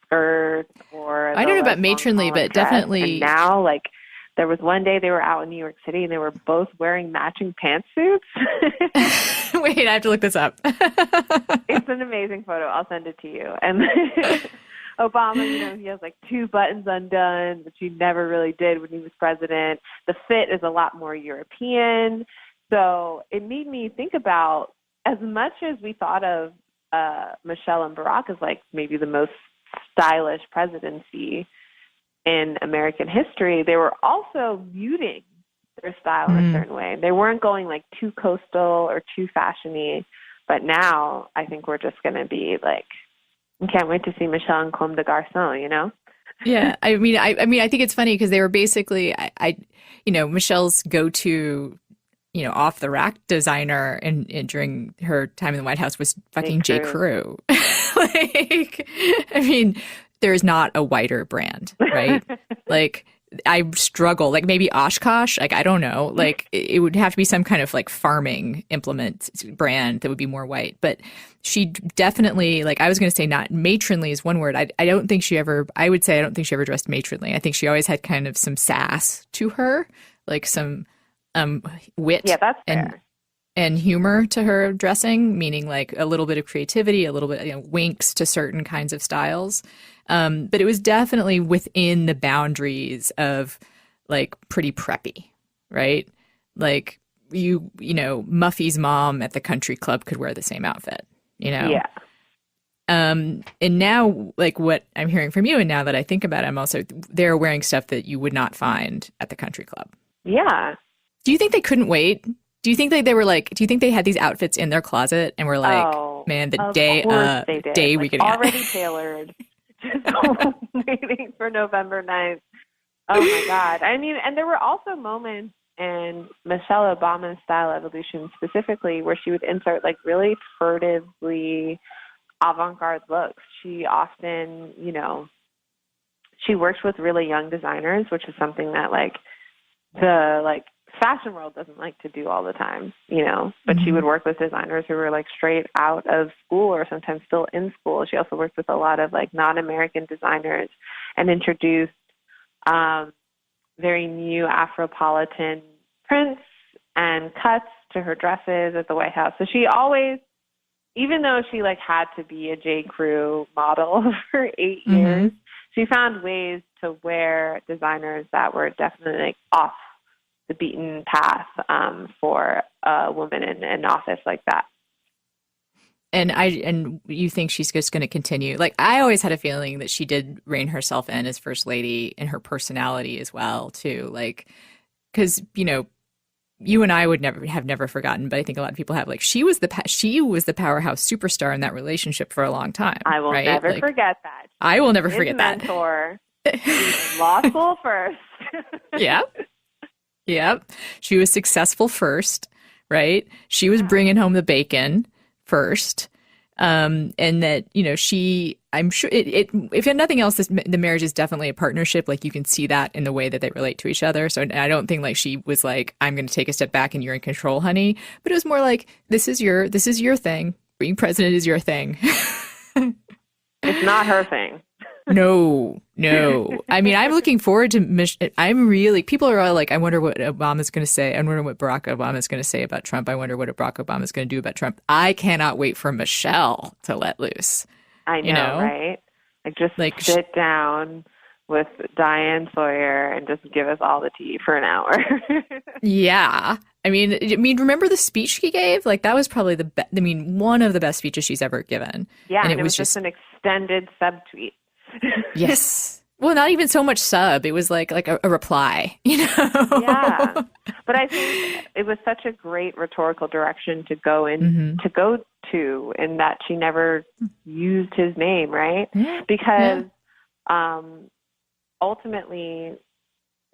skirt or I don't know like, about matronly, but dress. definitely. And now, like, there was one day they were out in New York City and they were both wearing matching pantsuits. Wait, I have to look this up. It's an amazing photo. I'll send it to you. And Obama, you know, he has like 2 buttons undone, which he never really did when he was president. The fit is a lot more European. So it made me think about, as much as we thought of Michelle and Barack as like maybe the most stylish presidency in American history, they were also muting their style in a certain way. They weren't going like too coastal or too fashiony. But now I think we're just going to be like, I can't wait to see Michelle in Comme des Garçons, you know? Yeah, I mean, I think it's funny because they were basically, you know, Michelle's go-to, you know, off the rack designer and during her time in the White House was fucking J. Crew. Like, I mean, there's not a whiter brand, right? Like, I struggle, like maybe Oshkosh, like, I don't know, like it would have to be some kind of like farming implement brand that would be more white. But she definitely, like, I was going to say not matronly is one word. I don't think she ever, I would say I don't think she ever dressed matronly. I think she always had kind of some sass to her, like some wit. Yeah, that's fair. And humor to her dressing, meaning like a little bit of creativity, a little bit, you know, winks to certain kinds of styles. But it was definitely within the boundaries of like pretty preppy, right? Like you know, Muffy's mom at the country club could wear the same outfit, you know? Yeah. And now, like what I'm hearing from you, and now that I think about it, I'm also, they're wearing stuff that you would not find at the country club. Yeah. Do you think they couldn't wait? Do you think they were like, do you think they had these outfits in their closet and were like, man, the day we could already tailored, just waiting for November 9th. Oh my God. I mean, and there were also moments in Michelle Obama's style evolution specifically where she would insert like really furtively avant-garde looks. She often, you know, she works with really young designers, which is something that like the like fashion world doesn't like to do all the time, you know, but she would work with designers who were like straight out of school or sometimes still in school. She also worked with a lot of like non-American designers and introduced very new Afropolitan prints and cuts to her dresses at the White House. So she always, even though she like had to be a J. Crew model for 8 years, she found ways to wear designers that were definitely like off the beaten path for a woman in office like that. And you think she's just going to continue? Like, I always had a feeling that she did rein herself in as first lady in her personality as well, too. Like, because, you know, you and I would never forgotten, but I think a lot of people have. Like, she was the powerhouse superstar in that relationship for a long time. I will never forget that. I will never forget that. Mentor. Law school first. Yeah. Yep. She was successful first, right? She was bringing home the bacon first. And that, you know, I'm sure if nothing else, the marriage is definitely a partnership. Like, you can see that in the way that they relate to each other. So I don't think like she was like, I'm going to take a step back and you're in control, honey. But it was more like, this is your thing. Being president is your thing. It's not her thing. No. I mean, I'm looking forward to people are all like, I wonder what Obama's going to say. I wonder what Barack Obama is going to say about Trump. I wonder what Barack Obama is going to do about Trump. I cannot wait for Michelle to let loose. I know, right? Like, sit down with Diane Sawyer and just give us all the tea for an hour. Yeah. Remember the speech he gave? Like, that was probably one of the best speeches she's ever given. Yeah, and it was just an extended subtweet. Yes. Well, not even so much sub. It was like a reply, Yeah. But I think it was such a great rhetorical direction to go in, to go to, in that she never used his name, right? Yeah. Because ultimately,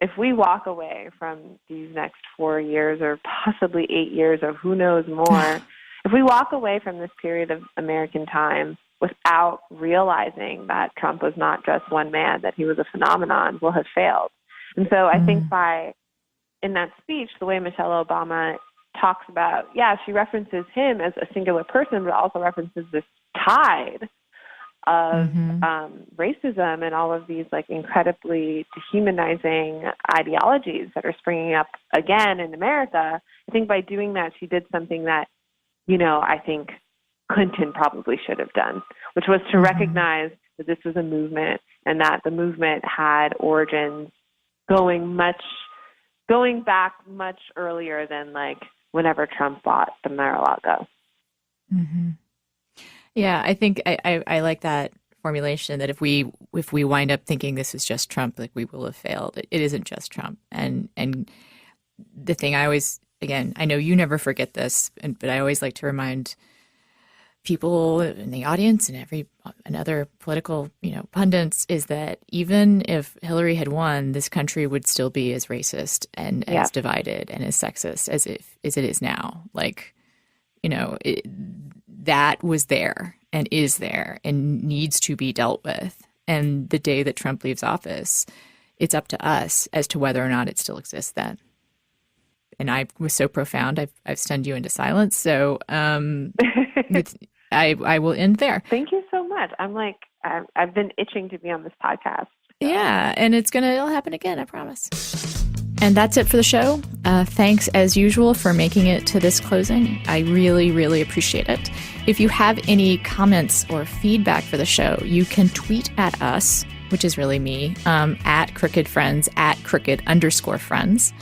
if we walk away from these next 4 years or possibly 8 years or who knows more, if we walk away from this period of American time without realizing that Trump was not just one man, that he was a phenomenon, we'll have failed. And so I think in that speech, the way Michelle Obama talks about, she references him as a singular person, but also references this tide of racism and all of these like incredibly dehumanizing ideologies that are springing up again in America. I think by doing that, she did something that, I think Clinton probably should have done, which was to recognize that this was a movement and that the movement had origins going back much earlier than like whenever Trump bought the Mar-a-Lago. Yeah, I think I like that formulation, that if we wind up thinking this is just Trump, like, we will have failed. It isn't just Trump. And the thing I always, again, I know you never forget this, but I always like to remind people in the audience and other political, pundits, is that even if Hillary had won, this country would still be as racist and as divided and as sexist as it is now. Like, that was there and is there and needs to be dealt with. And the day that Trump leaves office, it's up to us as to whether or not it still exists then. And I was so profound, I've stunned you into silence. So I will end there. Thank you so much. I've been itching to be on this podcast. So. Yeah, and it'll happen again, I promise. And that's it for the show. Thanks, as usual, for making it to this closing. I really, really appreciate it. If you have any comments or feedback for the show, you can tweet at us, which is really me, at Crooked Friends, at Crooked_Friends.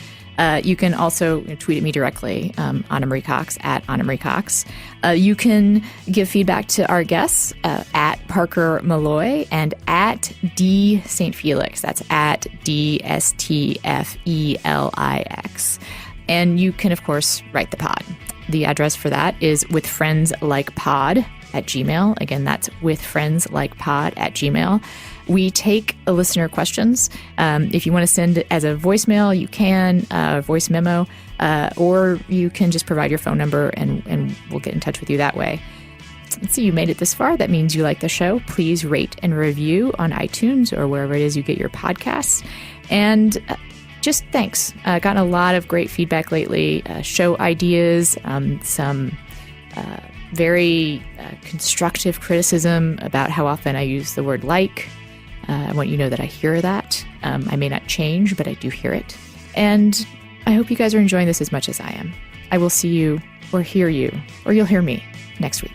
You can also tweet at me directly, Anna Marie Cox, at Anna Marie Cox. You can give feedback to our guests at Parker Malloy and at D St. Felix. That's at DSTFELIX. And you can, of course, write the pod. The address for that is withfriendslikepod@gmail.com. Again, that's withfriendslikepod@gmail.com. We take listener questions. If you want to send it as a voicemail, you can, voice memo, or you can just provide your phone number and we'll get in touch with you that way. Let's see, you made it this far. That means you like the show. Please rate and review on iTunes or wherever it is you get your podcasts. And just thanks. Gotten a lot of great feedback lately, show ideas, some very constructive criticism about how often I use the word like. I want you to know that I hear that. I may not change, but I do hear it. And I hope you guys are enjoying this as much as I am. I will see you or hear you, or you'll hear me next week.